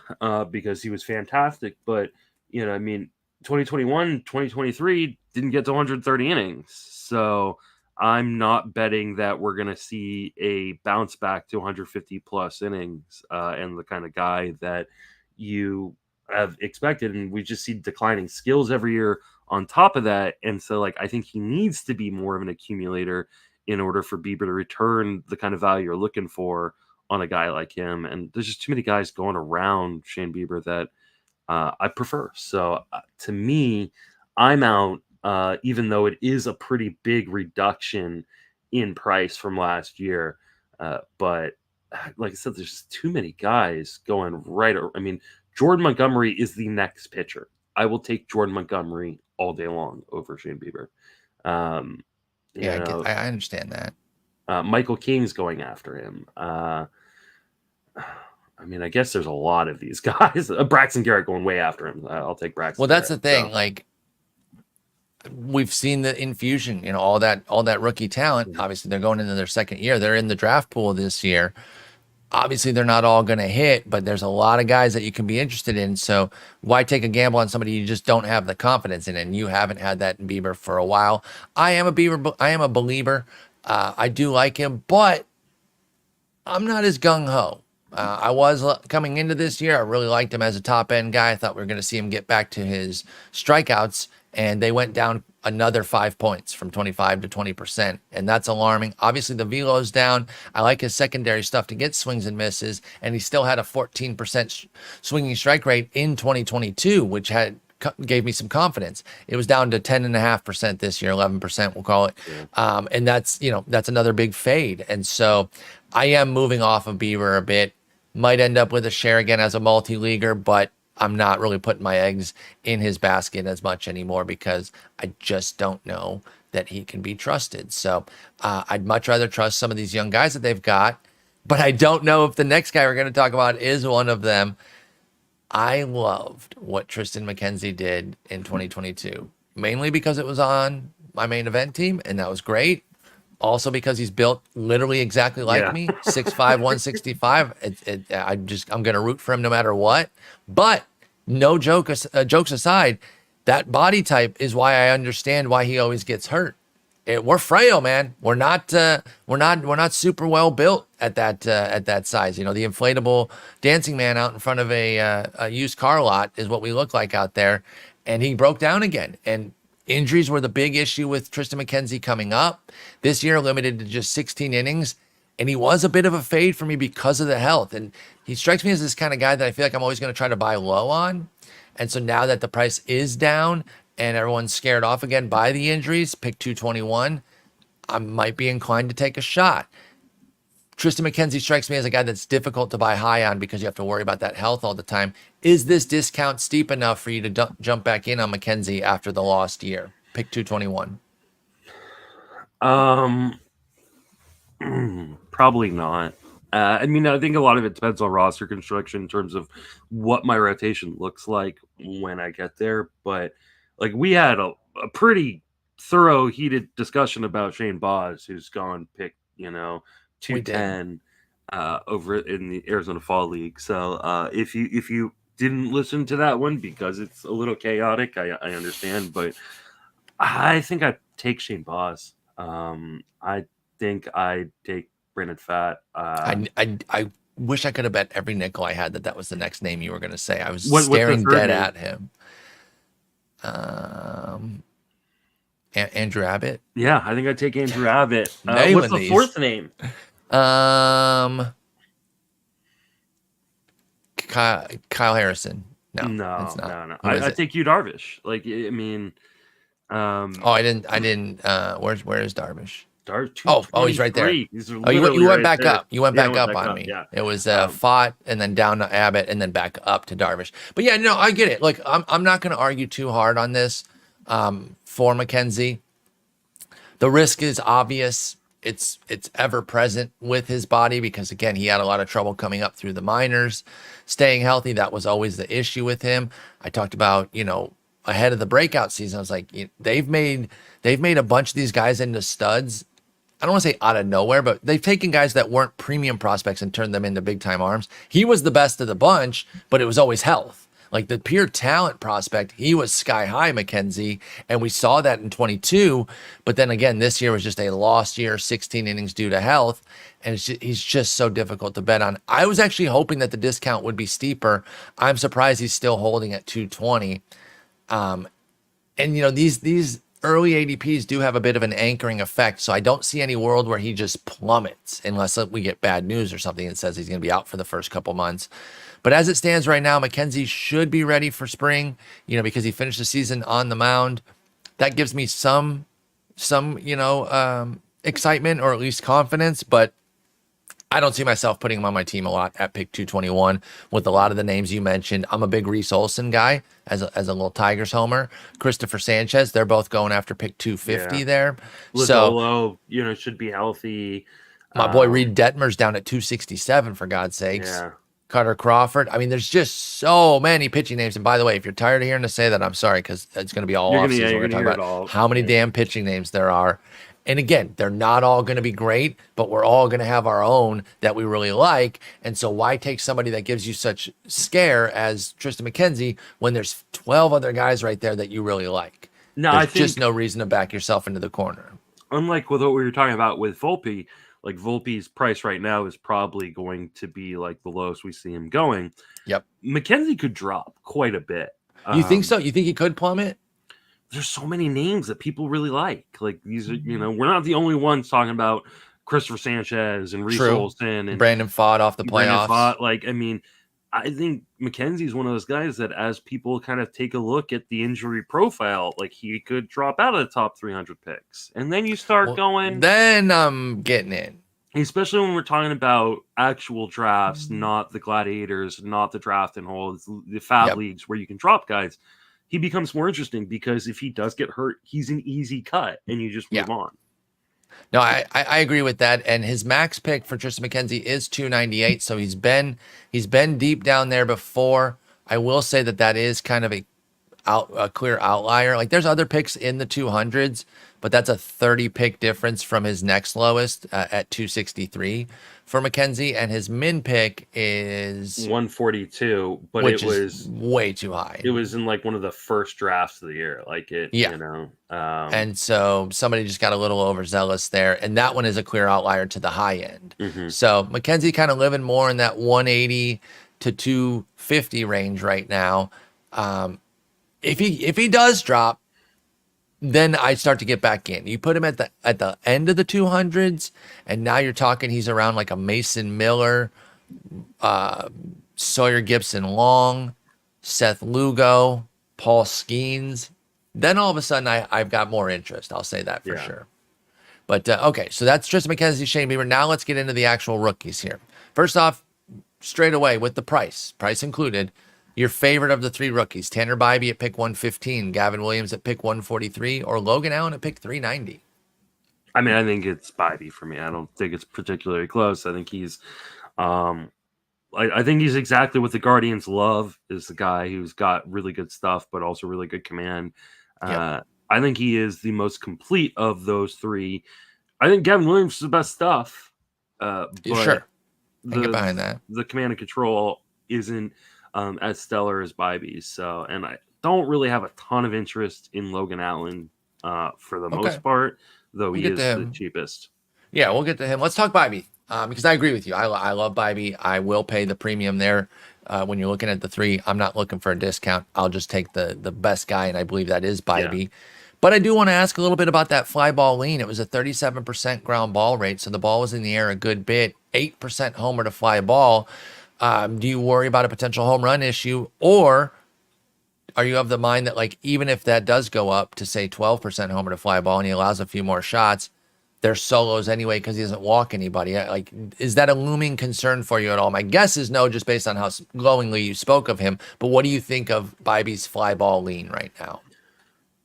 because he was fantastic. But, I mean, 2021, 2023 didn't get to 130 innings. So I'm not betting that we're going to see a bounce back to 150 plus innings and the kind of guy that you have expected. And we just see declining skills every year on top of that. And so, I think he needs to be more of an accumulator in order for Bieber to return the kind of value you're looking for on a guy like him. And there's just too many guys going around Shane Bieber that I prefer. So to me, I'm out, even though it is a pretty big reduction in price from last year. But like I said, there's too many guys going right. I mean, Jordan Montgomery is the next pitcher. I will take Jordan Montgomery all day long over Shane Bieber. I understand that. Michael King's going after him. I mean, I guess there's a lot of these guys. Braxton Garrett going way after him. I'll take Braxton. Well, that's Garrett, the thing. so. Like, we've seen the infusion, all that rookie talent. Obviously, they're going into their second year. They're in the draft pool this year. Obviously, they're not all going to hit, but there's a lot of guys that you can be interested in. So why take a gamble on somebody you just don't have the confidence in? And you haven't had that in Bieber for a while. I am a believer. I do like him, but I'm not as gung-ho. I was coming into this year. I really liked him as a top-end guy. I thought we were going to see him get back to his strikeouts, and they went down another 5 points from 25 to 20%, and that's alarming. Obviously, the velo's down. I like his secondary stuff to get swings and misses, and he still had a 14% swinging strike rate in 2022, which gave me some confidence. It was down to 10.5% this year, 11% we'll call it. Yeah. And that's another big fade. And so I am moving off of Bieber a bit. Might end up with a share again as a multi-leaguer, but I'm not really putting my eggs in his basket as much anymore because I just don't know that he can be trusted. So I'd much rather trust some of these young guys that they've got, but I don't know if the next guy we're going to talk about is one of them. I loved what Tristan McKenzie did in 2022, mainly because it was on my main event team, and that was great. Also because he's built literally exactly like me, 6'5", 165. I'm going to root for him no matter what. But no jokes aside, that body type is why I understand why he always gets hurt. We're frail, man. We're not super well built at that size. The inflatable dancing man out in front of a used car lot is what we look like out there. And he broke down again. And injuries were the big issue with Tristan McKenzie coming up. This year limited to just 16 innings. And he was a bit of a fade for me because of the health. And he strikes me as this kind of guy that I feel like I'm always going to try to buy low on. And so now that the price is down and everyone's scared off again by the injuries, pick 221, I might be inclined to take a shot. Tristan McKenzie strikes me as a guy that's difficult to buy high on because you have to worry about that health all the time. Is this discount steep enough for you to jump back in on McKenzie after the lost year? Pick 221. Probably not. I mean, I think a lot of it depends on roster construction in terms of what my rotation looks like when I get there. But like we had a pretty thorough, heated discussion about Shane Bieber, who's gone pick, 210 over in the Arizona Fall League. So if you didn't listen to that one because it's a little chaotic, I understand. But I think I'd take Shane Bieber. I think I'd take Brandon Pfaadt. I wish I could have bet every nickel I had that was the next name you were going to say. I was staring dead at him. Andrew Abbott. Yeah, I think I'd take Andrew Abbott. What's the fourth name? Kyle Harrison. No, it's not. No. I take you Darvish. Like, I mean, I didn't. Where is Darvish? He's right there. You went back up. You went back up on me. Yeah. It was Pfaadt and then down to Abbott and then back up to Darvish. But yeah, no, I get it. Like, I'm not going to argue too hard on this for McKenzie. The risk is obvious. It's ever present with his body because, again, he had a lot of trouble coming up through the minors, staying healthy. That was always the issue with him. I talked about, ahead of the breakout season, I was like, they've made a bunch of these guys into studs. I don't want to say out of nowhere, but they've taken guys that weren't premium prospects and turned them into big time arms. He was the best of the bunch, but it was always health. Like the pure talent prospect, he was sky high, McKenzie, and we saw that in 22. But then again, this year was just a lost year, 16 innings due to health, and he's just so difficult to bet on. I was actually hoping that the discount would be steeper. I'm surprised he's still holding at 220. And these early ADPs do have a bit of an anchoring effect, so I don't see any world where he just plummets unless we get bad news or something that says he's going to be out for the first couple months. But as it stands right now, McKenzie should be ready for spring, because he finished the season on the mound. That gives me some excitement or at least confidence, but I don't see myself putting him on my team a lot at pick 221 with a lot of the names you mentioned. I'm a big Reese Olson guy as a little Tigers homer. Christopher Sanchez, they're both going after pick 250 there. Lodolo, should be healthy. My boy Reed Detmer's down at 267 for God's sakes. Yeah. Carter Crawford. I mean, there's just so many pitching names. And by the way, if you're tired of hearing to say that, I'm sorry, because it's going to be all off season. We're going to talk about how many damn pitching names there are. And again, they're not all going to be great, but we're all going to have our own that we really like. And so why take somebody that gives you such scare as Tristan McKenzie when there's 12 other guys right there that you really like? No, there's just no reason to back yourself into the corner. Unlike with what we were talking about with Volpe, like Volpe's price right now is probably going to be like the lowest we see him going. Yep. McKenzie could drop quite a bit. You think so? You think he could plummet? There's so many names that people really like. Like these are, we're not the only ones talking about Christopher Sanchez and Reese Olson and Brandon Pfaadt off the playoffs. Like, I mean, I think McKenzie's one of those guys that as people kind of take a look at the injury profile, like he could drop out of the top 300 picks. And then you start going. Then I'm getting in. Especially when we're talking about actual drafts, not the gladiators, not the draft and holds, the fab leagues where you can drop guys. He becomes more interesting because if he does get hurt, he's an easy cut and you just move on. No, I agree with that. And his max pick for Tristan McKenzie is 298. So he's been deep down there before. I will say that is kind of a clear outlier. Like there's other picks in the 200s, but that's a 30 pick difference from his next lowest at 263 for McKenzie, and his min pick is 142, but it was way too high. It was in like one of the first drafts of the year, like it, and so somebody just got a little overzealous there, and that one is a clear outlier to the high end. So McKenzie kind of living more in that 180 to 250 range right now. If he does drop, then I start to get back in. You put him at the end of the 200s, and now you're talking he's around like a Mason Miller, Sawyer Gibson Long, Seth Lugo, Paul Skeens. Then all of a sudden I've got more interest. I'll say that for sure. But okay, so that's Tristan McKenzie, Shane Bieber. Now let's get into the actual rookies here. First off, straight away with the price included, your favorite of the three rookies, Tanner Bibee at pick 115, Gavin Williams at pick 143, or Logan Allen at pick 390? I mean, I think it's Bibee for me. I don't think it's particularly close. I think he's I think he's exactly what the Guardians love, is the guy who's got really good stuff, but also really good command. I think he is the most complete of those three. I think Gavin Williams is the best stuff. But sure. I get behind that. The command and control isn't as stellar as Bibee. So, and I don't really have a ton of interest in Logan Allen for the most part, though he is the cheapest. Yeah, we'll get to him. Let's talk Bibee because I agree with you. I love Bibee. I will pay the premium there. When you're looking at the three, I'm not looking for a discount. I'll just take the best guy, and I believe that is Bibee. Yeah. But I do want to ask a little bit about that Flyball Lean. It was a 37% ground ball rate, so the ball was in the air a good bit. 8% homer to fly ball. Do you worry about a potential home run issue, or are you of the mind that, like, even if that does go up to say 12% homer to fly ball and he allows a few more shots, there's solos anyway because he doesn't walk anybody? Like, is that a looming concern for you at all? My guess is no, just based on how glowingly you spoke of him. But what do you think of Bibee's fly ball lean right now?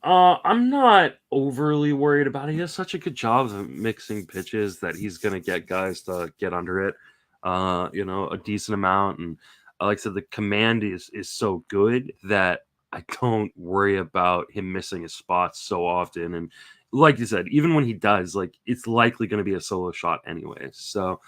I'm not overly worried about it. He does such a good job of mixing pitches that he's going to get guys to get under it, a decent amount. And like I said, the command is so good that I don't worry about him missing his spots so often. And like you said, even when he does, like, it's likely going to be a solo shot anyway. So,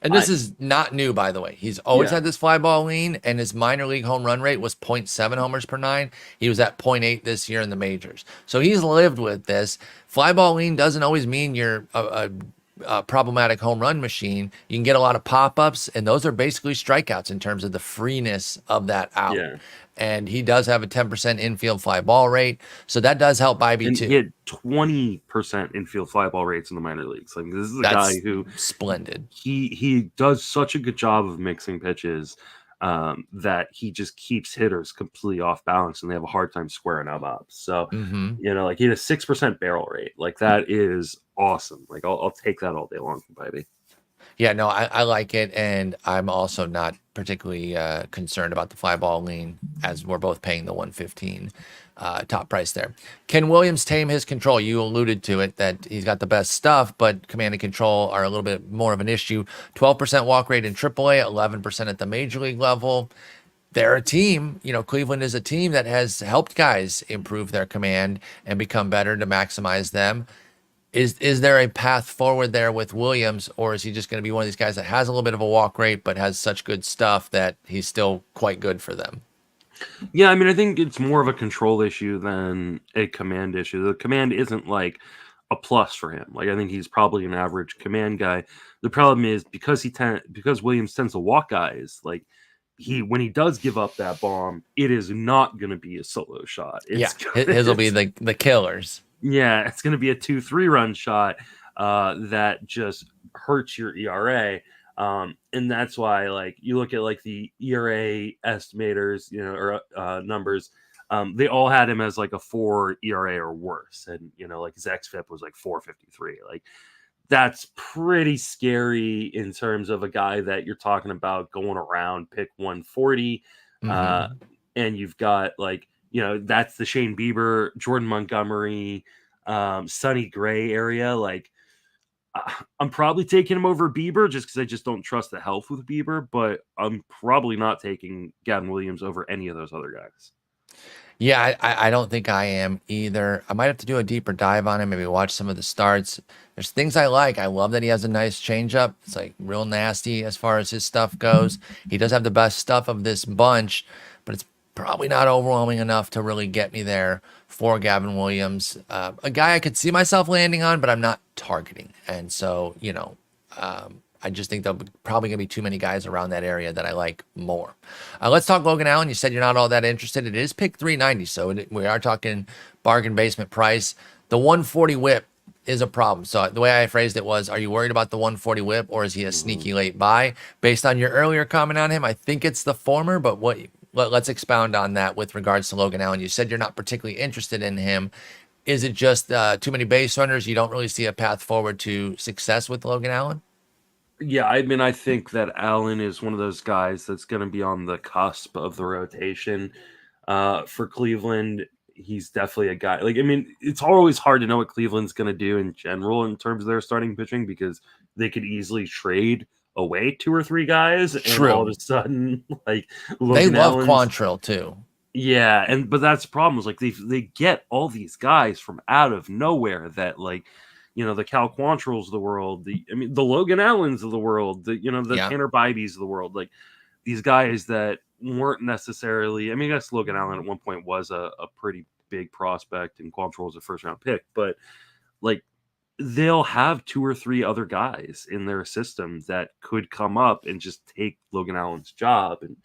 and this is not new, by the way. He's always had this fly ball lean, and his minor league home run rate was 0.7 homers per 9. He was at 0.8 this year in the majors. So he's lived with this. Fly ball lean doesn't always mean you're a problematic home run machine. You can get a lot of pop-ups, and those are basically strikeouts in terms of the freeness of that out. Yeah. And he does have a 10% infield fly ball rate, so that does help Bibee too. He had 20% infield fly ball rates in the minor leagues. Like, this is a guy who splendid. He does such a good job of mixing pitches that he just keeps hitters completely off balance, and they have a hard time squaring them up. So, like, he had a 6% barrel rate. Like, that is awesome. Like, I'll take that all day long from Bibee. Yeah, no, I like it, and I'm also not particularly concerned about the fly ball lean, as we're both paying the 115 top price there. Can Williams tame his control? You alluded to it, that he's got the best stuff, but command and control are a little bit more of an issue. 12% walk rate in AAA, 11% at the major league level. They're a team, Cleveland is a team that has helped guys improve their command and become better to maximize them. Is there a path forward there with Williams, or is he just going to be one of these guys that has a little bit of a walk rate but has such good stuff that he's still quite good for them? Yeah, I mean, I think it's more of a control issue than a command issue. The command isn't like a plus for him. Like, I think he's probably an average command guy. The problem is because Williams tends to walk guys, like when he does give up that bomb, it is not going to be a solo shot. His will be the killers. Yeah, it's going to be a 2-3 run shot that just hurts your ERA. And that's why, like, you look at like the ERA estimators, or numbers, they all had him as like a 4 ERA or worse. And, like his XFIP was like 453. Like, that's pretty scary in terms of a guy that you're talking about going around pick 140. And you've got like, that's the Shane Bieber, Jordan Montgomery, Sonny Gray area. Like, I'm probably taking him over Bieber just because I just don't trust the health with Bieber, but I'm probably not taking Gavin Williams over any of those other guys. Yeah, I don't think I am either. I might have to do a deeper dive on him, maybe watch some of the starts. There's things I like. I love that he has a nice changeup. It's like real nasty as far as his stuff goes. He does have the best stuff of this bunch, but it's probably not overwhelming enough to really get me there for Gavin Williams. A guy I could see myself landing on, but I'm not targeting. And so, I just think there'll probably going to be too many guys around that area that I like more. Let's talk Logan Allen. You said you're not all that interested. It is pick 390, so we are talking bargain basement price. The 140 whip is a problem. So the way I phrased it was, are you worried about the 140 whip, or is he a sneaky late buy? Based on your earlier comment on him, I think it's the former, but let's expound on that with regards to Logan Allen. You said you're not particularly interested in him. Is it just too many base runners? You don't really see a path forward to success with Logan Allen? Yeah, I mean, I think that Allen is one of those guys that's going to be on the cusp of the rotation. For Cleveland, he's definitely a guy. Like, I mean, it's always hard to know what Cleveland's going to do in general in terms of their starting pitching, because they could easily trade away 2 or 3 guys, and all of a sudden, like, Logan they love Quantrill too. Yeah, but that's the problem. Is like they get all these guys from out of nowhere that, like, the Cal Quantrills of the world, the Logan Allens of the world, the Tanner Bibees of the world, like these guys that weren't necessarily. I mean, I guess Logan Allen at one point was a pretty big prospect, and Quantrill was a first round pick, but like they'll have 2 or 3 other guys in their system that could come up and just take Logan Allen's job. And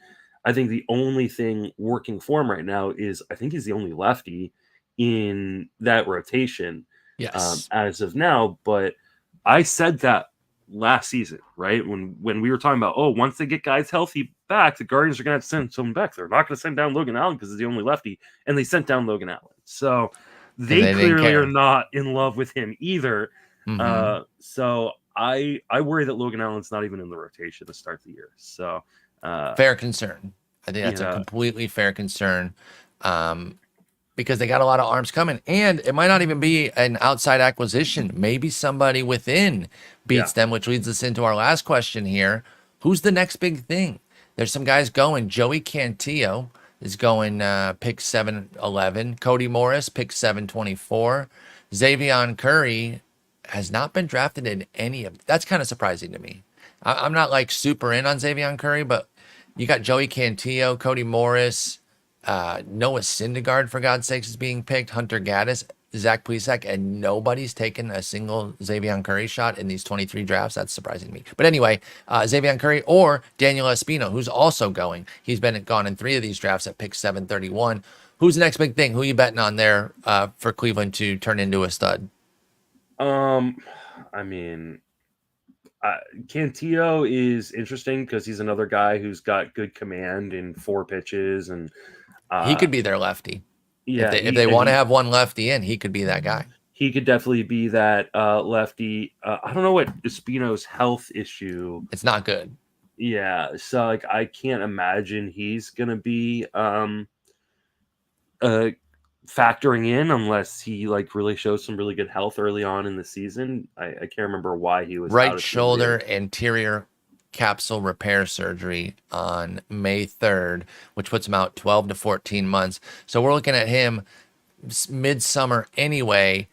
I think the only thing working for him right now is I think he's the only lefty in that rotation. Yes. As of now, but I said that last season, right? When we were talking about, once they get guys healthy back, the Guardians are going to send someone back. They're not going to send down Logan Allen because he's the only lefty, and they sent down Logan Allen. So they clearly are not in love with him either. So I worry that Logan Allen's not even in the rotation to start the year. So fair concern. I think that's a completely fair concern. Because they got a lot of arms coming, and it might not even be an outside acquisition. Maybe somebody within beats them, which leads us into our last question here. Who's the next big thing? There's some guys going. Joey Cantillo is going pick 711. Cody Morris, pick 724. Xavier Curry has not been drafted in any of. That's kind of surprising to me. I'm not like super in on Xavier Curry, but you got Joey Cantillo, Cody Morris, Noah Syndergaard, for God's sakes, is being picked. Hunter Gaddis, Zach Plesac, and nobody's taken a single Xavier Curry shot in these 23 drafts. That's surprising to me. But anyway, Xavier Curry or Daniel Espino, who's also going. He's been gone in 3 of these drafts at pick 731. Who's the next big thing? Who are you betting on there for Cleveland to turn into a stud? I mean, Cantillo is interesting because he's another guy who's got good command in 4 pitches, and he could be their lefty. Yeah, if they want to have one lefty in, he could be that guy. he could definitely be that lefty. I don't know what Espino's health issue. It's not good. Yeah, so like I can't imagine he's gonna be factoring in unless he like really shows some really good health early on in the season. I can't remember why he was Right out of shoulder anterior capsule repair surgery on May 3rd, which puts him out 12 to 14 months. So we're looking at him midsummer anyway.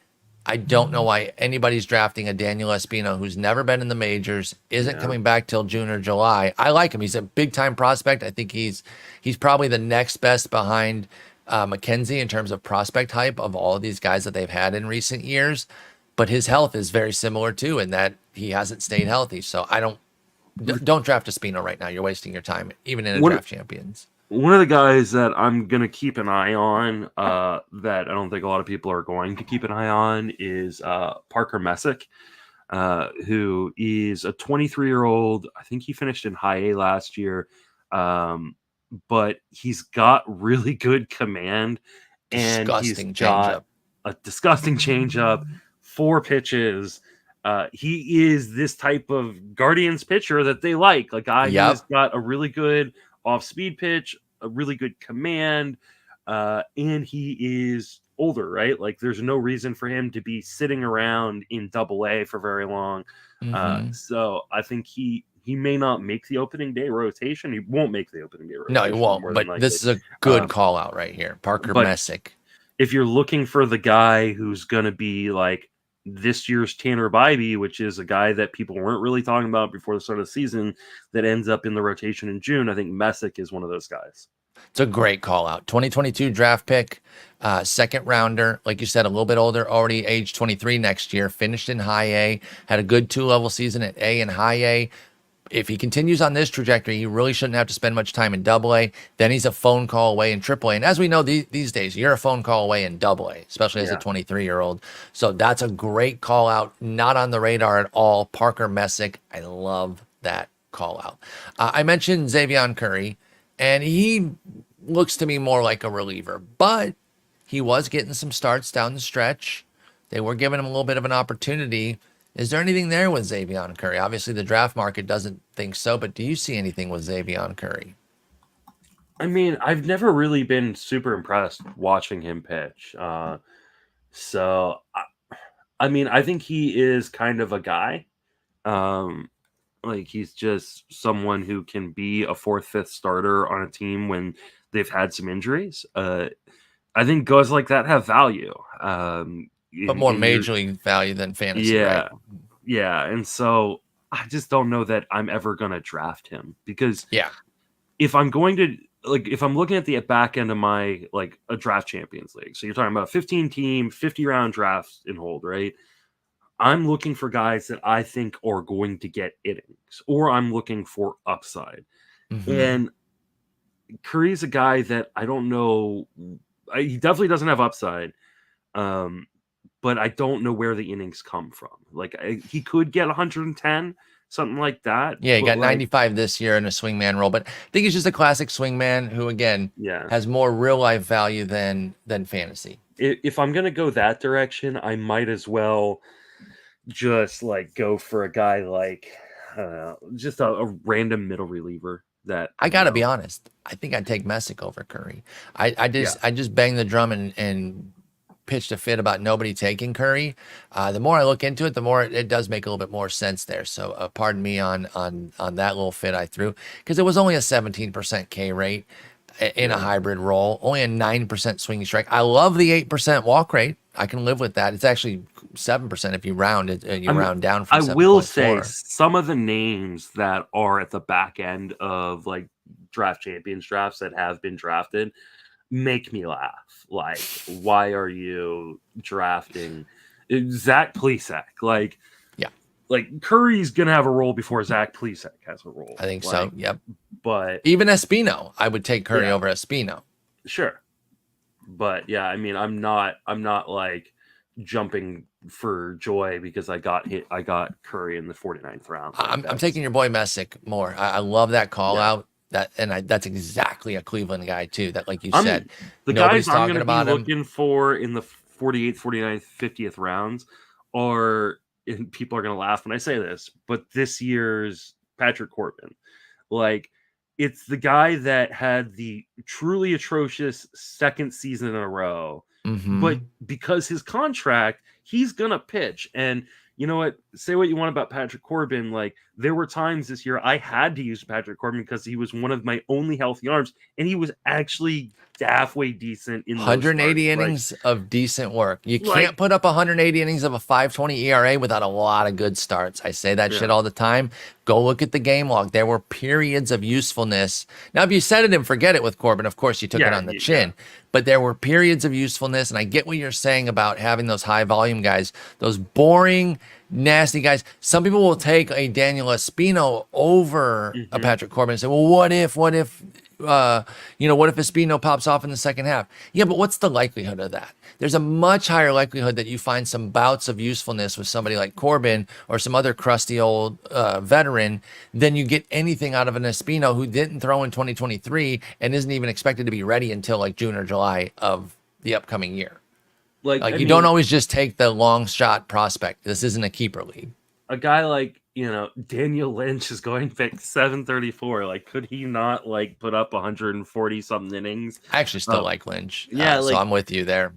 I don't know why anybody's drafting a Daniel Espino who's never been in the majors, isn't coming back till June or July. I like him. He's a big time prospect. I think he's probably the next best behind McKenzie in terms of prospect hype of all of these guys that they've had in recent years. But his health is very similar too, in that he hasn't stayed healthy. So I don't draft Espino right now. You're wasting your time, even in a draft champions. One of the guys that I'm going to keep an eye on that I don't think a lot of people are going to keep an eye on is Parker Messic, who is a 23-year-old. I think he finished in high A last year, but he's got really good command. And he's got a disgusting changeup, 4 pitches. He is this type of Guardians pitcher that they like. Like, he's got a really good off-speed pitch, a really good command, and he is older, right? Like, there's no reason for him to be sitting around in Double-A for very long. So I think he may not make the opening day rotation. He won't make the opening day rotation. No, he won't. But this is a good call out right here, Parker Messic. If you're looking for the guy who's going to be like this year's Tanner Bibee, which is a guy that people weren't really talking about before the start of the season, that ends up in the rotation in June, I think Messic is one of those guys. It's a great call out. 2022 draft pick, second rounder, like you said, a little bit older, already age 23 next year, finished in high A, had a good 2-level season at A and high A. If he continues on this trajectory, he really shouldn't have to spend much time in Double-A. Then he's a phone call away in Triple-A. And as we know these days, you're a phone call away in Double-A, especially as a 23-year-old. So that's a great call out. Not on the radar at all. Parker Messic. I love that call out. I mentioned Xzavion Curry, and he looks to me more like a reliever, but he was getting some starts down the stretch. They were giving him a little bit of an opportunity. Is there anything there with Xzavion Curry? Obviously, the draft market doesn't think so, but do you see anything with Xzavion Curry? I mean, I've never really been super impressed watching him pitch. So, I mean, I think he is kind of a guy. Like, he's just someone who can be a 4th, 5th starter on a team when they've had some injuries. I think guys like that have value. But more major league value than fantasy, right? Yeah. And so I just don't know that I'm ever going to draft him because if I'm going to, like, if I'm looking at the back end of my, like, a draft champions league, so you're talking about 15 team, 50 round drafts in hold, right? I'm looking for guys that I think are going to get innings, or I'm looking for upside. And Curry's a guy that I don't know. He definitely doesn't have upside. But I don't know where the innings come from. Like, he could get 110, something like that. Yeah, he got 95 this year in a swingman role, but I think he's just a classic swingman who, again, has more real life value than fantasy. If I'm gonna go that direction, I might as well just like go for a guy like just a random middle reliever. That I gotta be honest, I think I'd take Messic over Curry. I just banged the drum and pitched a fit about nobody taking Curry. The more I look into it, the more it does make a little bit more sense there. So pardon me on that little fit I threw, because it was only a 17% K rate in a hybrid role, only a 9% swinging strike. I love the 8% walk rate. I can live with that. It's actually 7% if you round it and round down from 7.4. I will say some of the names that are at the back end of like draft champions drafts that have been drafted make me laugh. Like, why are you drafting Zach Plesac? Like, Curry's gonna have a role before Zach Plesac has a role. I think so. Yep. But even Espino, I would take Curry over Espino. Sure. But yeah, I mean, I'm not like jumping for joy because I got Curry in the 49th round. I'm taking your boy Messic more. I love that call out. That's exactly a Cleveland guy too. That, like you said, the guys I'm going to be looking for in the 48th, 49th, 50th rounds are, and people are going to laugh when I say this, but this year's Patrick Corbin. Like, it's the guy that had the truly atrocious second season in a row, but because his contract, he's going to pitch. And you know what? Say what you want about Patrick Corbin. Like, there were times this year I had to use Patrick Corbin because he was one of my only healthy arms, and he was actually halfway decent in 180 innings of decent work. You can't put up 180 innings of a 5.20 ERA without a lot of good starts. I say that shit all the time. Go look at the game log. There were periods of usefulness. Now, if you set it and forget it with Corbin, of course you took it on the chin. But there were periods of usefulness, and I get what you're saying about having those high volume guys, those boring, nasty guys. Some people will take a Daniel Espino over a Patrick Corbin and say, well, what if Espino pops off in the second half? Yeah, but what's the likelihood of that? There's a much higher likelihood that you find some bouts of usefulness with somebody like Corbin or some other crusty old veteran than you get anything out of an Espino who didn't throw in 2023 and isn't even expected to be ready until like June or July of the upcoming year. Like you don't always just take the long shot prospect. This isn't a keeper league. A guy like, Daniel Lynch is going pick 734. Like, could he not put up 140 something innings? I actually still like Lynch. Yeah, so I'm with you there.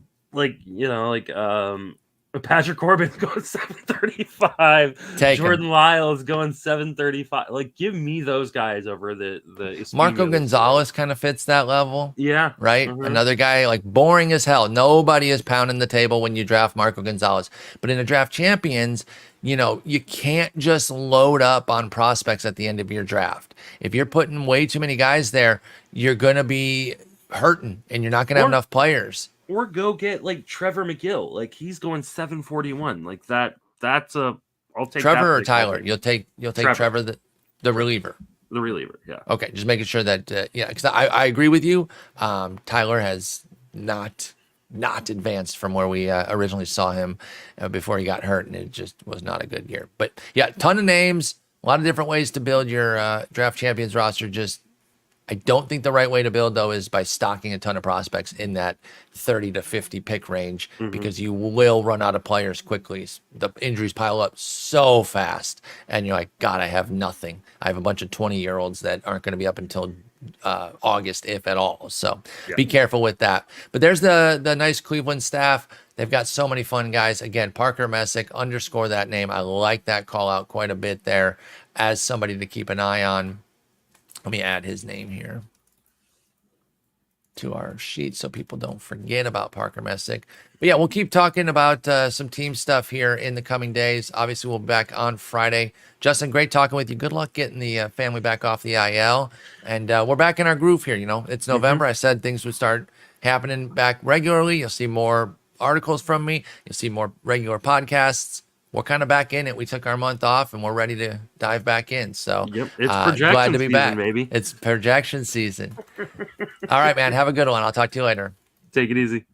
Patrick Corbin going 735. Jordan Lyles going 735. Like, give me those guys over the Marco Gonzalez kind of fits that level. Yeah. Right? Another guy, like, boring as hell. Nobody is pounding the table when you draft Marco Gonzalez. But in a draft champions, you can't just load up on prospects at the end of your draft. If you're putting way too many guys there, you're going to be hurting and you're not going to have enough players. Or go get Trevor McGill. Like, he's going 741. Like, that's I'll take Trevor or Tyler. You'll take Trevor the reliever. The reliever, yeah. Okay, just making sure that because I agree with you. Tyler has not advanced from where we originally saw him before he got hurt, and it just was not a good year. But yeah, ton of names, a lot of different ways to build your draft champions roster. I don't think the right way to build, though, is by stocking a ton of prospects in that 30 to 50 pick range, because you will run out of players quickly. The injuries pile up so fast, and you're like, God, I have nothing. I have a bunch of 20-year-olds that aren't going to be up until August, if at all. So be careful with that. But there's the nice Cleveland staff. They've got so many fun guys. Again, Parker Messic, underscore that name. I like that call out quite a bit there as somebody to keep an eye on. Let me add his name here to our sheet so people don't forget about Parker Messic. But yeah, we'll keep talking about some team stuff here in the coming days. Obviously, we'll be back on Friday. Justin, great talking with you. Good luck getting the family back off the IL. And we're back in our groove here. It's November. I said things would start happening back regularly. You'll see more articles from me. You'll see more regular podcasts. We're kind of back in it. We took our month off, and we're ready to dive back in. So it's projection glad to be season, back. Baby. It's projection season. All right, man. Have a good one. I'll talk to you later. Take it easy.